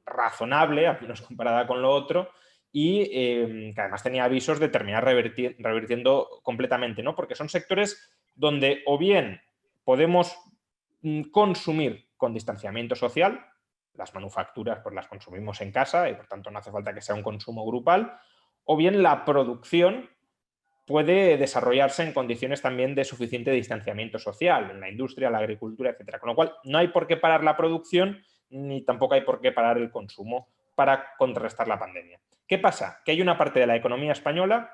razonable, al menos comparada con lo otro, y que además tenía avisos de terminar revirtiendo completamente, ¿no? Porque son sectores donde o bien podemos consumir con distanciamiento social, las manufacturas pues las consumimos en casa y por tanto no hace falta que sea un consumo grupal, o bien la producción puede desarrollarse en condiciones también de suficiente distanciamiento social, en la industria, la agricultura, etcétera. Con lo cual, no hay por qué parar la producción ni tampoco hay por qué parar el consumo para contrarrestar la pandemia. ¿Qué pasa? Que hay una parte de la economía española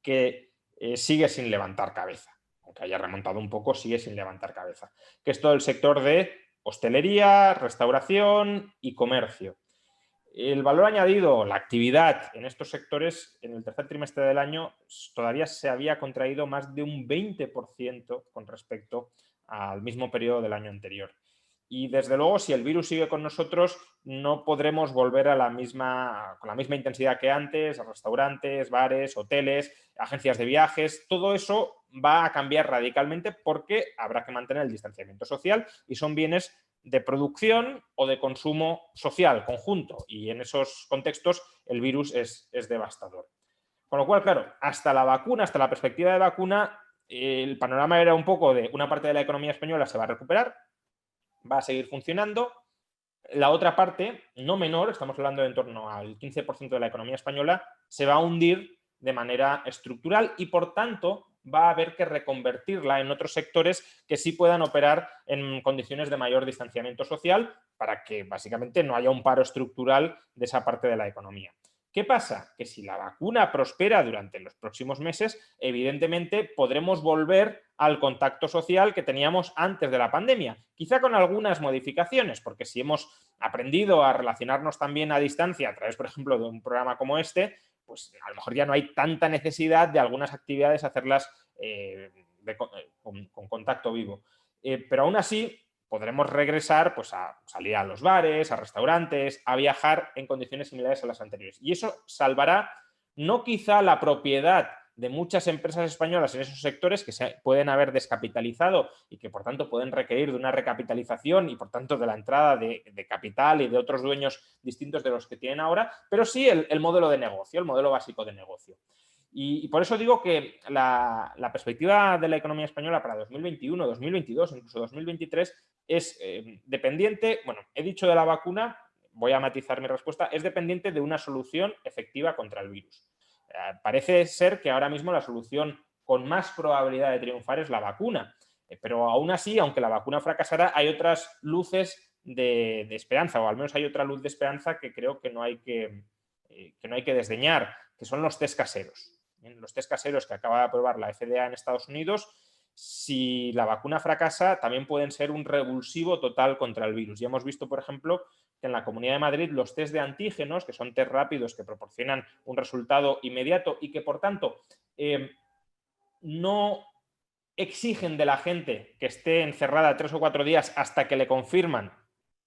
que sigue sin levantar cabeza. Aunque haya remontado un poco, sigue sin levantar cabeza. Que es todo el sector de hostelería, restauración y comercio. El valor añadido, la actividad en estos sectores en el tercer trimestre del año todavía se había contraído más de un 20% con respecto al mismo periodo del año anterior. Y desde luego, si el virus sigue con nosotros, no podremos volver con la misma intensidad que antes, a restaurantes, bares, hoteles, agencias de viajes. Todo eso va a cambiar radicalmente porque habrá que mantener el distanciamiento social y son bienes de producción o de consumo social conjunto, y en esos contextos el virus es devastador. Con lo cual, claro, hasta la vacuna, hasta la perspectiva de vacuna, el panorama era un poco de una parte de la economía española se va a recuperar, va a seguir funcionando, la otra parte, no menor, estamos hablando de en torno al 15% de la economía española, se va a hundir de manera estructural y, por tanto, va a haber que reconvertirla en otros sectores que sí puedan operar en condiciones de mayor distanciamiento social para que básicamente no haya un paro estructural de esa parte de la economía. ¿Qué pasa? Que si la vacuna prospera durante los próximos meses, evidentemente podremos volver al contacto social que teníamos antes de la pandemia, quizá con algunas modificaciones, porque si hemos aprendido a relacionarnos también a distancia a través, por ejemplo, de un programa como este, pues a lo mejor ya no hay tanta necesidad de algunas actividades hacerlas con contacto vivo. Pero aún así podremos regresar pues, a salir a los bares, a restaurantes, a viajar en condiciones similares a las anteriores. Y eso salvará no quizá la propiedad de muchas empresas españolas en esos sectores que se pueden haber descapitalizado y que por tanto pueden requerir de una recapitalización y por tanto de la entrada de capital y de otros dueños distintos de los que tienen ahora, pero sí el modelo de negocio, el modelo básico de negocio. Y por eso digo que la perspectiva de la economía española para 2021, 2022, incluso 2023 es dependiente, bueno, he dicho de la vacuna, voy a matizar mi respuesta, es dependiente de una solución efectiva contra el virus. Parece ser que ahora mismo la solución con más probabilidad de triunfar es la vacuna, pero aún así, aunque la vacuna fracasara, hay otras luces de esperanza, o al menos hay otra luz de esperanza que creo que no hay que desdeñar, que son los test caseros. Los test caseros que acaba de aprobar la FDA en Estados Unidos, si la vacuna fracasa, también pueden ser un revulsivo total contra el virus. Ya hemos visto, por ejemplo, que en la Comunidad de Madrid los test de antígenos, que son test rápidos que proporcionan un resultado inmediato y que, por tanto, no exigen de la gente que esté encerrada 3 o 4 días hasta que le confirman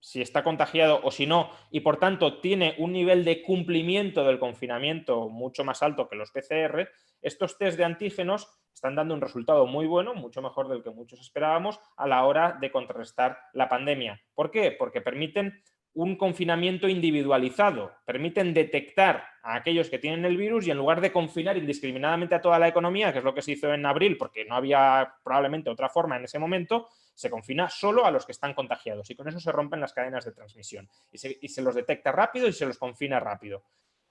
si está contagiado o si no, y por tanto tiene un nivel de cumplimiento del confinamiento mucho más alto que los PCR, estos test de antígenos están dando un resultado muy bueno, mucho mejor del que muchos esperábamos, a la hora de contrarrestar la pandemia. ¿Por qué? Porque permiten un confinamiento individualizado, permiten detectar a aquellos que tienen el virus y en lugar de confinar indiscriminadamente a toda la economía, que es lo que se hizo en abril, porque no había probablemente otra forma en ese momento, se confina solo a los que están contagiados y con eso se rompen las cadenas de transmisión y se los detecta rápido y se los confina rápido.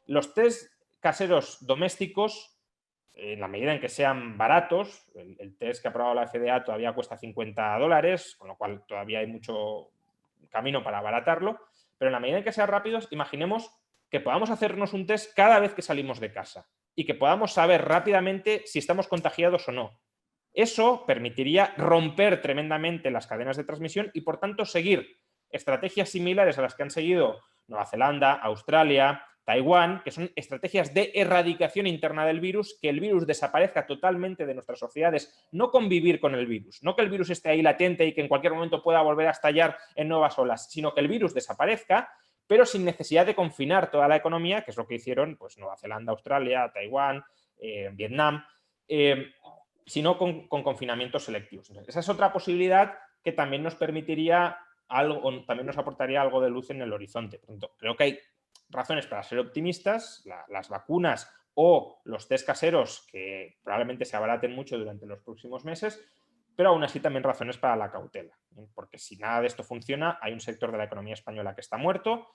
Los test caseros domésticos, en la medida en que sean baratos, el test que ha aprobado la FDA todavía cuesta $50, con lo cual todavía hay mucho camino para abaratarlo, pero en la medida en que sean rápidos, imaginemos que podamos hacernos un test cada vez que salimos de casa y que podamos saber rápidamente si estamos contagiados o no. Eso permitiría romper tremendamente las cadenas de transmisión y, por tanto, seguir estrategias similares a las que han seguido Nueva Zelanda, Australia, Taiwán, que son estrategias de erradicación interna del virus, que el virus desaparezca totalmente de nuestras sociedades, no convivir con el virus, no que el virus esté ahí latente y que en cualquier momento pueda volver a estallar en nuevas olas, sino que el virus desaparezca, pero sin necesidad de confinar toda la economía, que es lo que hicieron pues, Nueva Zelanda, Australia, Taiwán, Vietnam, sino con confinamientos selectivos. Entonces, esa es otra posibilidad que también nos permitiría algo, también nos aportaría algo de luz en el horizonte. Por tanto, creo que hay razones para ser optimistas, las vacunas o los test caseros que probablemente se abaraten mucho durante los próximos meses, pero aún así también razones para la cautela, porque si nada de esto funciona, hay un sector de la economía española que está muerto,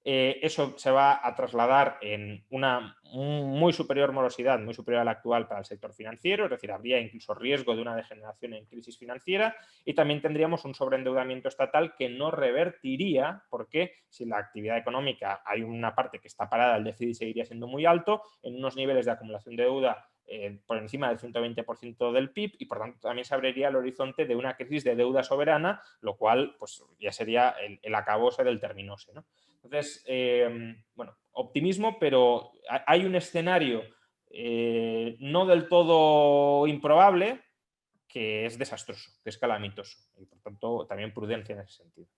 eso se va a trasladar en una muy superior morosidad, muy superior a la actual para el sector financiero, es decir, habría incluso riesgo de una degeneración en crisis financiera y también tendríamos un sobreendeudamiento estatal que no revertiría, porque si la actividad económica hay una parte que está parada, el déficit seguiría siendo muy alto, en unos niveles de acumulación de deuda por encima del 120% del PIB y por tanto también se abriría el horizonte de una crisis de deuda soberana, lo cual pues, ya sería el acabose del terminose, ¿no? Entonces, bueno, optimismo, pero hay un escenario no del todo improbable que es desastroso, que es calamitoso y por tanto también prudencia en ese sentido.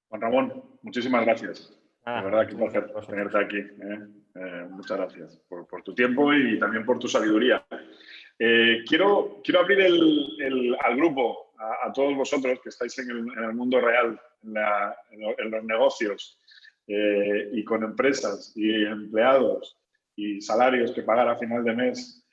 Juan Ramón, muchísimas gracias. De verdad, qué placer tenerte aquí. Muchas gracias por tu tiempo y también por tu sabiduría. Quiero abrir al grupo, a todos vosotros que estáis en el mundo real, en los negocios y con empresas y empleados y salarios que pagar a final de mes.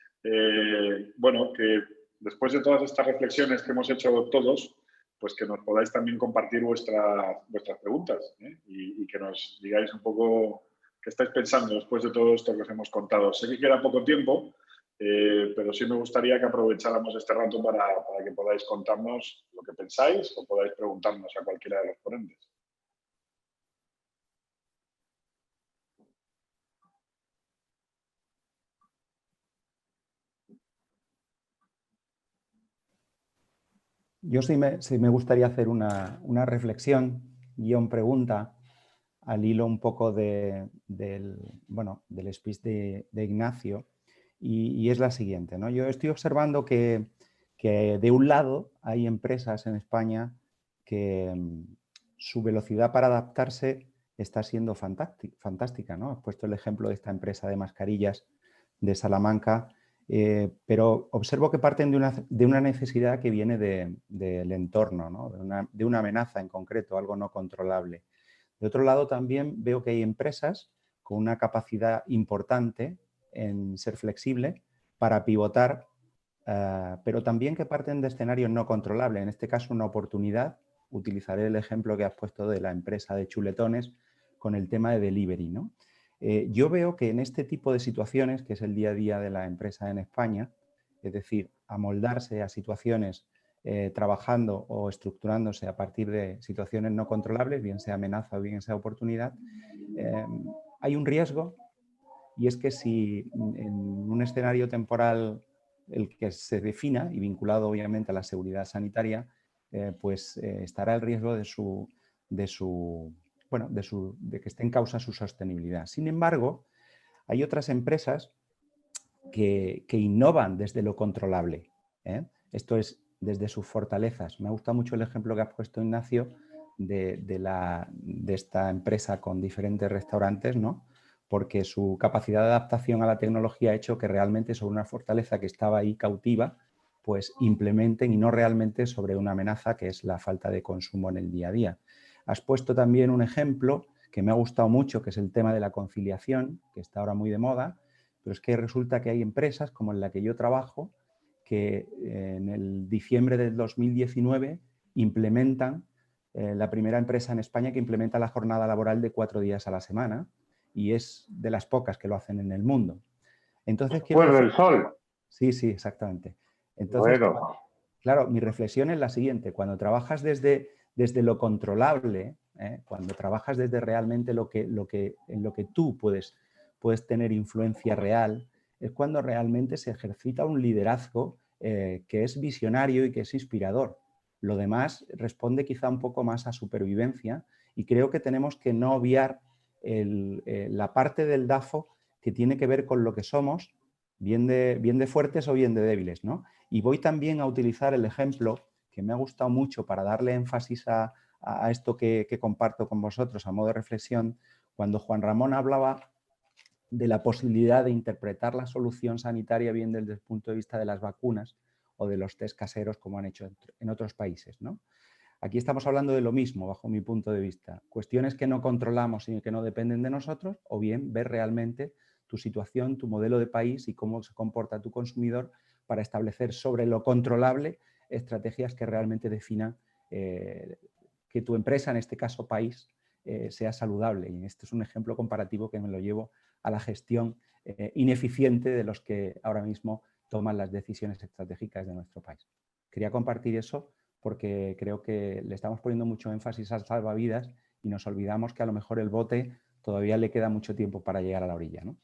Bueno, que después de todas estas reflexiones que hemos hecho todos, pues que nos podáis también compartir vuestras preguntas y que nos digáis un poco estáis pensando después de todo esto que os hemos contado. Sé que queda poco tiempo, pero sí me gustaría que aprovecháramos este rato para que podáis contarnos lo que pensáis o podáis preguntarnos a cualquiera de los ponentes. Yo sí me gustaría hacer una reflexión, guión pregunta, al hilo un poco del speech de Ignacio, y es la siguiente, ¿no? Yo estoy observando que de un lado hay empresas en España que su velocidad para adaptarse está siendo fantástica, ¿no? Has puesto el ejemplo de esta empresa de mascarillas de Salamanca, pero observo que parten de una necesidad que viene del entorno, ¿no? de una amenaza en concreto, algo no controlable. De otro lado, también veo que hay empresas con una capacidad importante en ser flexible para pivotar, pero también que parten de escenarios no controlables. En este caso, una oportunidad. Utilizaré el ejemplo que has puesto de la empresa de chuletones con el tema de delivery, ¿no? Yo veo que en este tipo de situaciones, que es el día a día de la empresa en España, es decir, amoldarse a situaciones trabajando o estructurándose a partir de situaciones no controlables, bien sea amenaza o bien sea oportunidad, hay un riesgo, y es que si en un escenario temporal el que se defina y vinculado obviamente a la seguridad sanitaria, estará el riesgo de que esté en causa su sostenibilidad. Sin embargo, hay otras empresas que innovan desde lo controlable, ¿eh? Esto es, desde sus fortalezas. Me gusta mucho el ejemplo que has puesto, Ignacio, de esta empresa con diferentes restaurantes, ¿no? Porque su capacidad de adaptación a la tecnología ha hecho que realmente sobre una fortaleza que estaba ahí cautiva, pues implementen, y no realmente sobre una amenaza que es la falta de consumo en el día a día. Has puesto también un ejemplo que me ha gustado mucho, que es el tema de la conciliación, que está ahora muy de moda, pero es que resulta que hay empresas como en la que yo trabajo que en el diciembre del 2019 implementan, la primera empresa en España que implementa la jornada laboral de 4 días a la semana, y es de las pocas que lo hacen en el mundo. Entonces, quiero Bueno, decir... el sol. Sí, sí, exactamente. Entonces, Bueno. claro, mi reflexión es la siguiente: cuando trabajas desde lo controlable, cuando trabajas desde realmente en lo que tú puedes tener influencia real, es cuando realmente se ejercita un liderazgo que es visionario y que es inspirador. Lo demás responde quizá un poco más a supervivencia, y creo que tenemos que no obviar la parte del DAFO que tiene que ver con lo que somos, bien de fuertes o bien de débiles, ¿no? Y voy también a utilizar el ejemplo que me ha gustado mucho para darle énfasis a esto que comparto con vosotros a modo de reflexión, cuando Juan Ramón hablaba de la posibilidad de interpretar la solución sanitaria bien desde el punto de vista de las vacunas o de los test caseros, como han hecho en otros países, ¿no? Aquí estamos hablando de lo mismo, bajo mi punto de vista. Cuestiones que no controlamos y que no dependen de nosotros, o bien ver realmente tu situación, tu modelo de país y cómo se comporta tu consumidor para establecer sobre lo controlable estrategias que realmente definan que tu empresa, en este caso país, sea saludable. Y este es un ejemplo comparativo que me lo llevo a la gestión ineficiente de los que ahora mismo toman las decisiones estratégicas de nuestro país. Quería compartir eso porque creo que le estamos poniendo mucho énfasis al salvavidas y nos olvidamos que a lo mejor el bote todavía le queda mucho tiempo para llegar a la orilla, ¿no?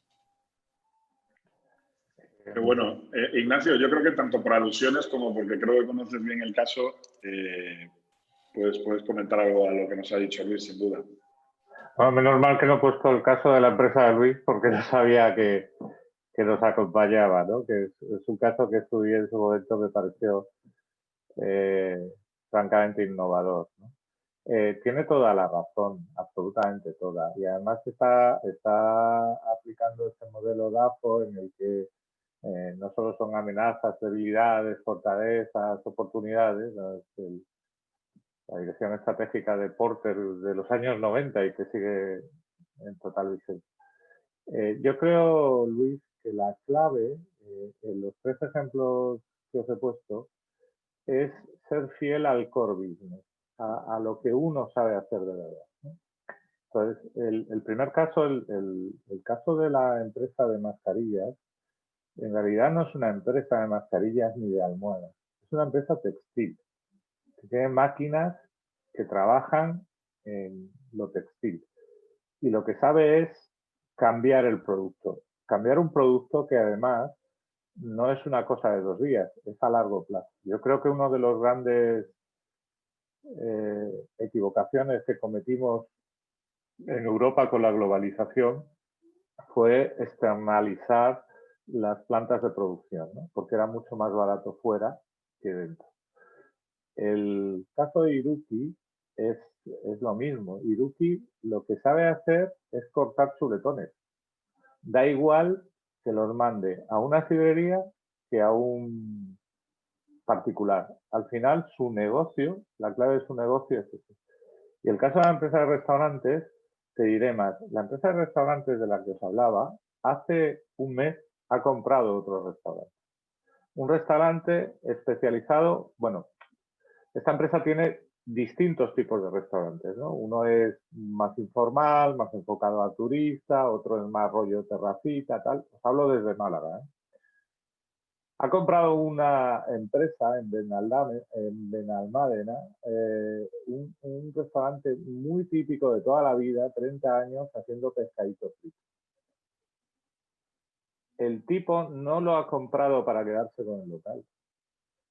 Pero bueno, Ignacio, yo creo que tanto por alusiones como porque creo que conoces bien el caso, puedes comentar algo a lo que nos ha dicho Luis, sin duda. Bueno, menos mal que no he puesto el caso de la empresa de Luis, porque no sabía que nos acompañaba, ¿no? Que es un caso que estudié en su momento, me pareció francamente innovador, ¿no? Tiene toda la razón, absolutamente toda. Y además está aplicando este modelo DAFO en el que no solo son amenazas, debilidades, fortalezas, oportunidades, la dirección estratégica de Porter de los años 90 y que sigue en total vigencia. Yo creo, Luis, que la clave en los 3 ejemplos que os he puesto es ser fiel al core business, a lo que uno sabe hacer de verdad, ¿no? Entonces, el primer caso, el caso de la empresa de mascarillas, en realidad no es una empresa de mascarillas ni de almohadas, es una empresa textil, que tiene máquinas que trabajan en lo textil. Y lo que sabe es cambiar el producto. Cambiar un producto que además no es una cosa de 2 días, es a largo plazo. Yo creo que uno de los grandes equivocaciones que cometimos en Europa con la globalización fue externalizar las plantas de producción, ¿no? Porque era mucho más barato fuera que dentro. El caso de Iruki es lo mismo. Iruki lo que sabe hacer es cortar chuletones. Da igual que los mande a una sidrería que a un particular. Al final, su negocio, la clave de su negocio es ese. Y el caso de la empresa de restaurantes, te diré más. La empresa de restaurantes de la que os hablaba, hace un mes ha comprado otro restaurante. Un restaurante especializado, bueno, esta empresa tiene distintos tipos de restaurantes, ¿no? Uno es más informal, más enfocado a turista, otro es más rollo terracita, tal. Os hablo desde Málaga, ¿eh? Ha comprado una empresa en Benalmádena, un restaurante muy típico de toda la vida, 30 años, haciendo pescaditos fritos. El tipo no lo ha comprado para quedarse con el local.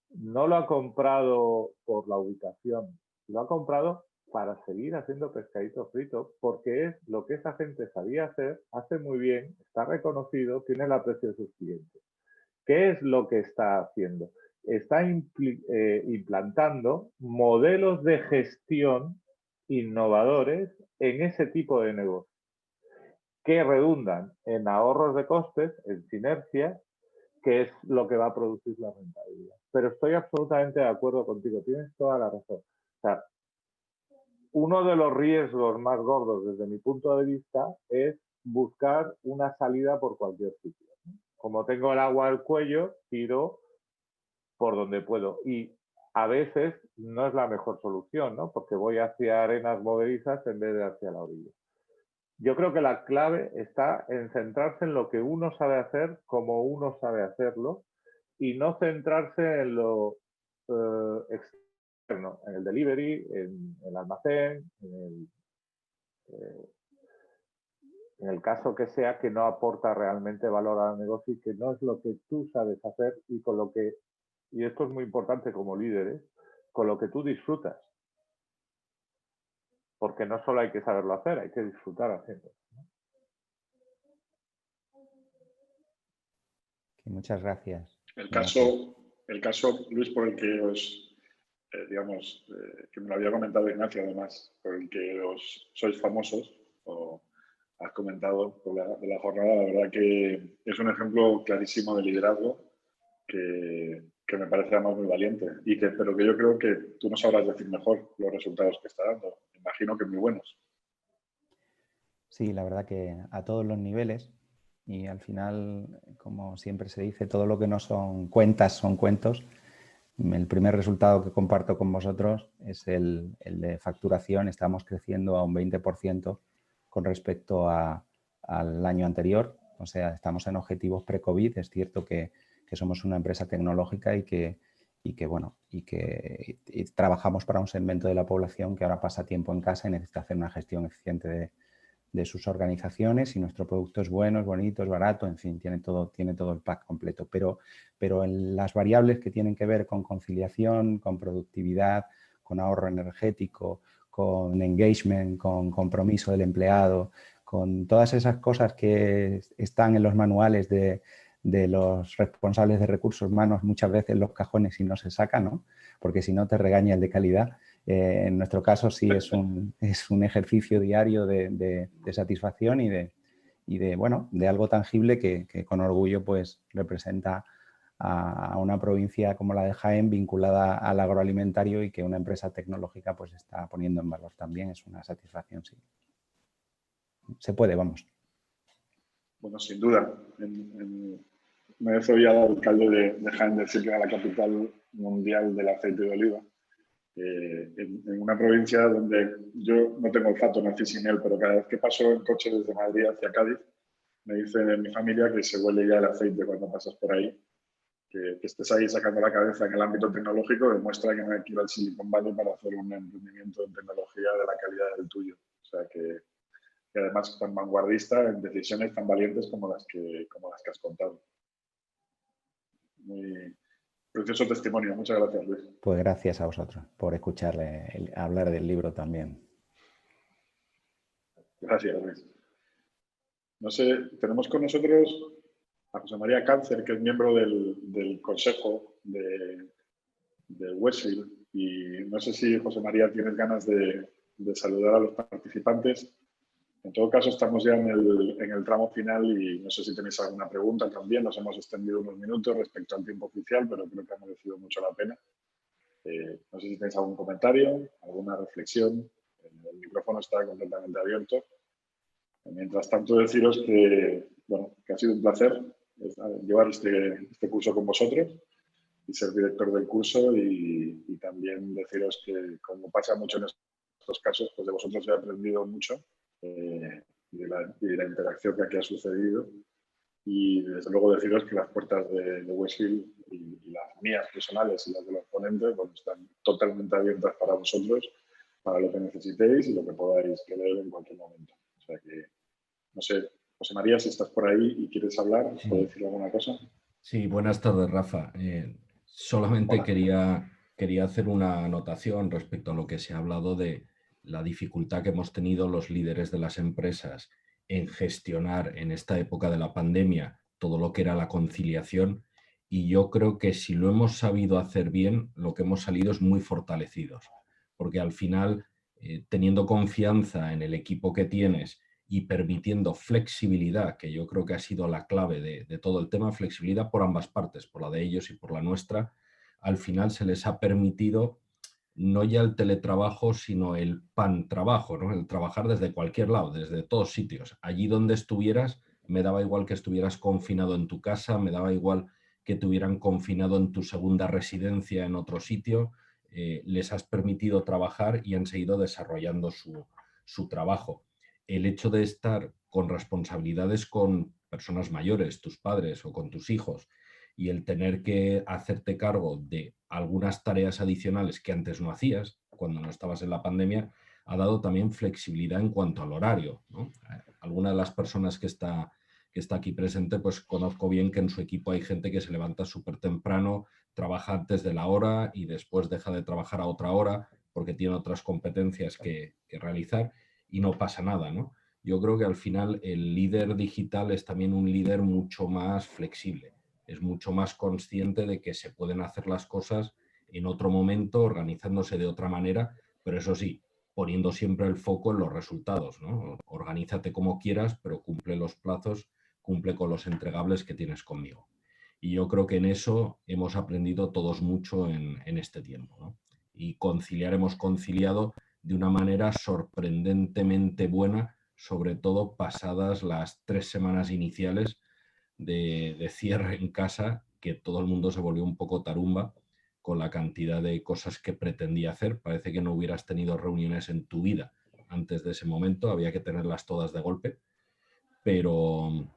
No lo ha comprado por la ubicación. Lo ha comprado para seguir haciendo pescaditos fritos, porque es lo que esa gente sabía hacer, hace muy bien, está reconocido, tiene el aprecio de sus clientes. ¿Qué es lo que está haciendo? Está implantando modelos de gestión innovadores en ese tipo de negocio, que redundan en ahorros de costes, en sinergias, que es lo que va a producir la rentabilidad. Pero estoy absolutamente de acuerdo contigo, tienes toda la razón. O sea, uno de los riesgos más gordos desde mi punto de vista es buscar una salida por cualquier sitio. Como tengo el agua al cuello, tiro por donde puedo. Y a veces no es la mejor solución, ¿no? Porque voy hacia arenas movedizas en vez de hacia la orilla. Yo creo que la clave está en centrarse en lo que uno sabe hacer, como uno sabe hacerlo, y no centrarse en lo externo, en el delivery, en el almacén, en el caso que sea que no aporta realmente valor al negocio y que no es lo que tú sabes hacer y con lo que, y esto es muy importante como líderes, con lo que tú disfrutas. Porque no solo hay que saberlo hacer, hay que disfrutar haciendo. Muchas gracias. El caso, Luis, por el que os, que me lo había comentado Ignacio además, por el que os sois famosos, o has comentado de la jornada, la verdad que es un ejemplo clarísimo de liderazgo que me parece además muy valiente, pero que yo creo que tú nos sabrás decir mejor los resultados que está dando. Imagino que muy buenos. Sí, la verdad que a todos los niveles, y al final, como siempre se dice, todo lo que no son cuentas son cuentos. El primer resultado que comparto con vosotros es el de facturación. Estamos creciendo a un 20% con respecto al año anterior. O sea, estamos en objetivos pre-COVID. Es cierto que somos una empresa tecnológica y que trabajamos para un segmento de la población que ahora pasa tiempo en casa y necesita hacer una gestión eficiente de sus organizaciones, y nuestro producto es bueno, es bonito, es barato, en fin, tiene todo el pack completo. Pero en las variables que tienen que ver con conciliación, con productividad, con ahorro energético, con engagement, con compromiso del empleado, con todas esas cosas que están en los manuales de los responsables de recursos humanos muchas veces en los cajones y no se sacan, ¿no? Porque si no te regaña el de calidad. En nuestro caso sí es un ejercicio diario de satisfacción y de algo tangible que con orgullo pues representa a una provincia como la de Jaén vinculada al agroalimentario y que una empresa tecnológica pues está poniendo en valor también. Es una satisfacción, sí. Se puede, vamos. Bueno, sin duda. Me he oído alcalde de Jaén decir que era la capital mundial del aceite de oliva. en una provincia donde yo no tengo olfato, nací sin él, pero cada vez que paso en coche desde Madrid hacia Cádiz, me dice mi familia que se huele ya el aceite cuando pasas por ahí. Que estés ahí sacando la cabeza en el ámbito tecnológico demuestra que no hay que ir al Silicon Valley para hacer un emprendimiento en tecnología de la calidad del tuyo. O sea que además tan vanguardista en decisiones tan valientes como las que has contado. Muy precioso testimonio. Muchas gracias, Luis. Pues gracias a vosotros por escucharle hablar del libro también. Gracias, Luis. No sé, tenemos con nosotros a José María Cáncer, que es miembro del consejo de Westfield. Y no sé si, José María, tienes ganas de saludar a los participantes. En todo caso, estamos ya en el tramo final y no sé si tenéis alguna pregunta también. Nos hemos extendido unos minutos respecto al tiempo oficial, pero creo que ha merecido mucho la pena. No sé si tenéis algún comentario, alguna reflexión. El micrófono está completamente abierto. Mientras tanto, deciros que ha sido un placer llevar este curso con vosotros y ser director del curso y también deciros que, como pasa mucho en estos casos, pues de vosotros he aprendido mucho de la interacción que aquí ha sucedido y desde luego deciros que las puertas de Westfield y las mías personales y las de los ponentes están totalmente abiertas para vosotros, para lo que necesitéis y lo que podáis querer en cualquier momento. O sea que, no sé, José María, si estás por ahí y quieres hablar, Sí. ¿puedo decir alguna cosa? Sí, buenas tardes, Rafa. Solamente Hola. quería hacer una anotación respecto a lo que se ha hablado de la dificultad que hemos tenido los líderes de las empresas en gestionar en esta época de la pandemia todo lo que era la conciliación. Y yo creo que si lo hemos sabido hacer bien, lo que hemos salido es muy fortalecidos. Porque al final, teniendo confianza en el equipo que tienes y permitiendo flexibilidad, que yo creo que ha sido la clave de todo el tema, flexibilidad por ambas partes, por la de ellos y por la nuestra, al final se les ha permitido no ya el teletrabajo, sino el pantrabajo, ¿no? El trabajar desde cualquier lado, desde todos sitios. Allí donde estuvieras, me daba igual que estuvieras confinado en tu casa, me daba igual que te hubieran confinado en tu segunda residencia en otro sitio, les has permitido trabajar y han seguido desarrollando su trabajo. El hecho de estar con responsabilidades con personas mayores, tus padres o con tus hijos, y el tener que hacerte cargo de algunas tareas adicionales que antes no hacías cuando no estabas en la pandemia, ha dado también flexibilidad en cuanto al horario, ¿no? Alguna de las personas que está aquí presente, pues conozco bien que en su equipo hay gente que se levanta súper temprano, trabaja antes de la hora y después deja de trabajar a otra hora porque tiene otras competencias que realizar y no pasa nada, ¿no? Yo creo que al final el líder digital es también un líder mucho más flexible, es mucho más consciente de que se pueden hacer las cosas en otro momento, organizándose de otra manera, pero eso sí, poniendo siempre el foco en los resultados, ¿no? Organízate como quieras, pero cumple los plazos, cumple con los entregables que tienes conmigo. Y yo creo que en eso hemos aprendido todos mucho en este tiempo, ¿no? Y hemos conciliado de una manera sorprendentemente buena, sobre todo pasadas las 3 semanas iniciales de cierre en casa, que todo el mundo se volvió un poco tarumba con la cantidad de cosas que pretendía hacer. Parece que no hubieras tenido reuniones en tu vida antes de ese momento, había que tenerlas todas de golpe, pero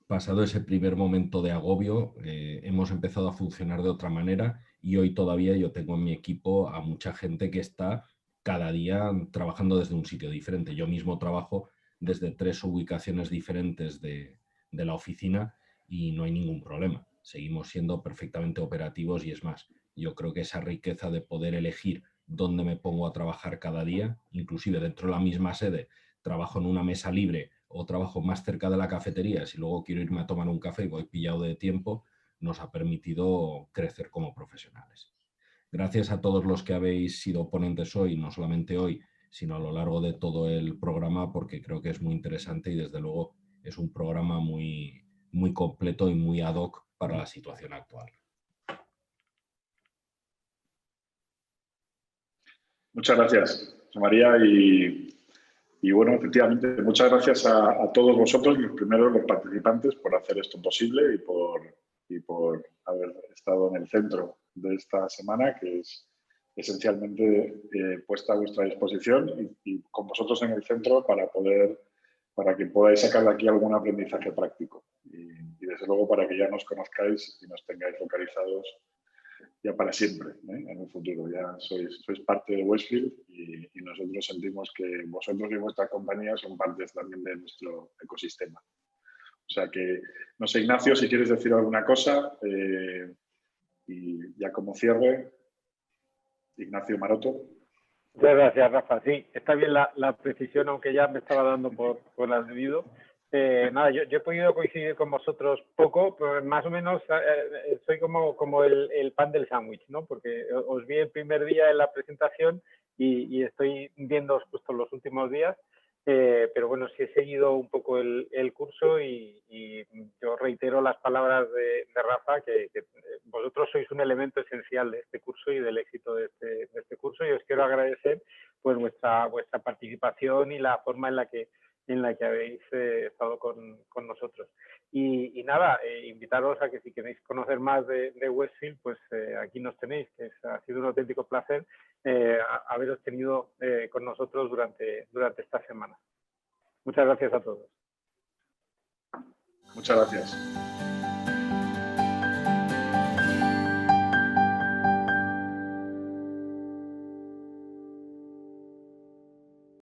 pasado ese primer momento de agobio, hemos empezado a funcionar de otra manera y hoy todavía yo tengo en mi equipo a mucha gente que está cada día trabajando desde un sitio diferente. Yo mismo trabajo desde 3 ubicaciones diferentes de la oficina y no hay ningún problema. Seguimos siendo perfectamente operativos y es más, yo creo que esa riqueza de poder elegir dónde me pongo a trabajar cada día, inclusive dentro de la misma sede, trabajo en una mesa libre o trabajo más cerca de la cafetería, si luego quiero irme a tomar un café y voy pillado de tiempo, nos ha permitido crecer como profesionales. Gracias a todos los que habéis sido ponentes hoy, no solamente hoy, sino a lo largo de todo el programa, porque creo que es muy interesante y desde luego es un programa muy, muy completo y muy ad hoc para la situación actual. Muchas gracias, José María. Y bueno, efectivamente, muchas gracias a todos vosotros, los primeros, los participantes, por hacer esto posible y por haber estado en el centro de esta semana, que es esencialmente puesta a vuestra disposición y con vosotros en el centro para que podáis sacar de aquí algún aprendizaje práctico. Y desde luego para que ya nos conozcáis y nos tengáis localizados ya para siempre, en el futuro. Ya sois parte de Westfield y nosotros sentimos que vosotros y vuestra compañía son partes también de nuestro ecosistema. O sea que, no sé, Ignacio, si quieres decir alguna cosa y ya como cierre, Ignacio Maroto. Muchas gracias, Rafa. Sí, está bien la precisión, aunque ya me estaba dando por las debido. Nada, yo he podido coincidir con vosotros poco, pero más o menos soy como el pan del sándwich, ¿no? Porque os vi el primer día en la presentación y estoy viéndoos justo los últimos días, pero bueno, sí he seguido un poco el curso y yo reitero las palabras de Rafa, que vosotros sois un elemento esencial de este curso y del éxito de este curso, y os quiero agradecer pues vuestra participación y la forma en la que habéis estado con nosotros. Y nada, invitaros a que si queréis conocer más de Westfield, pues aquí nos tenéis, que ha sido un auténtico placer haberos tenido con nosotros durante esta semana. Muchas gracias a todos. Muchas gracias.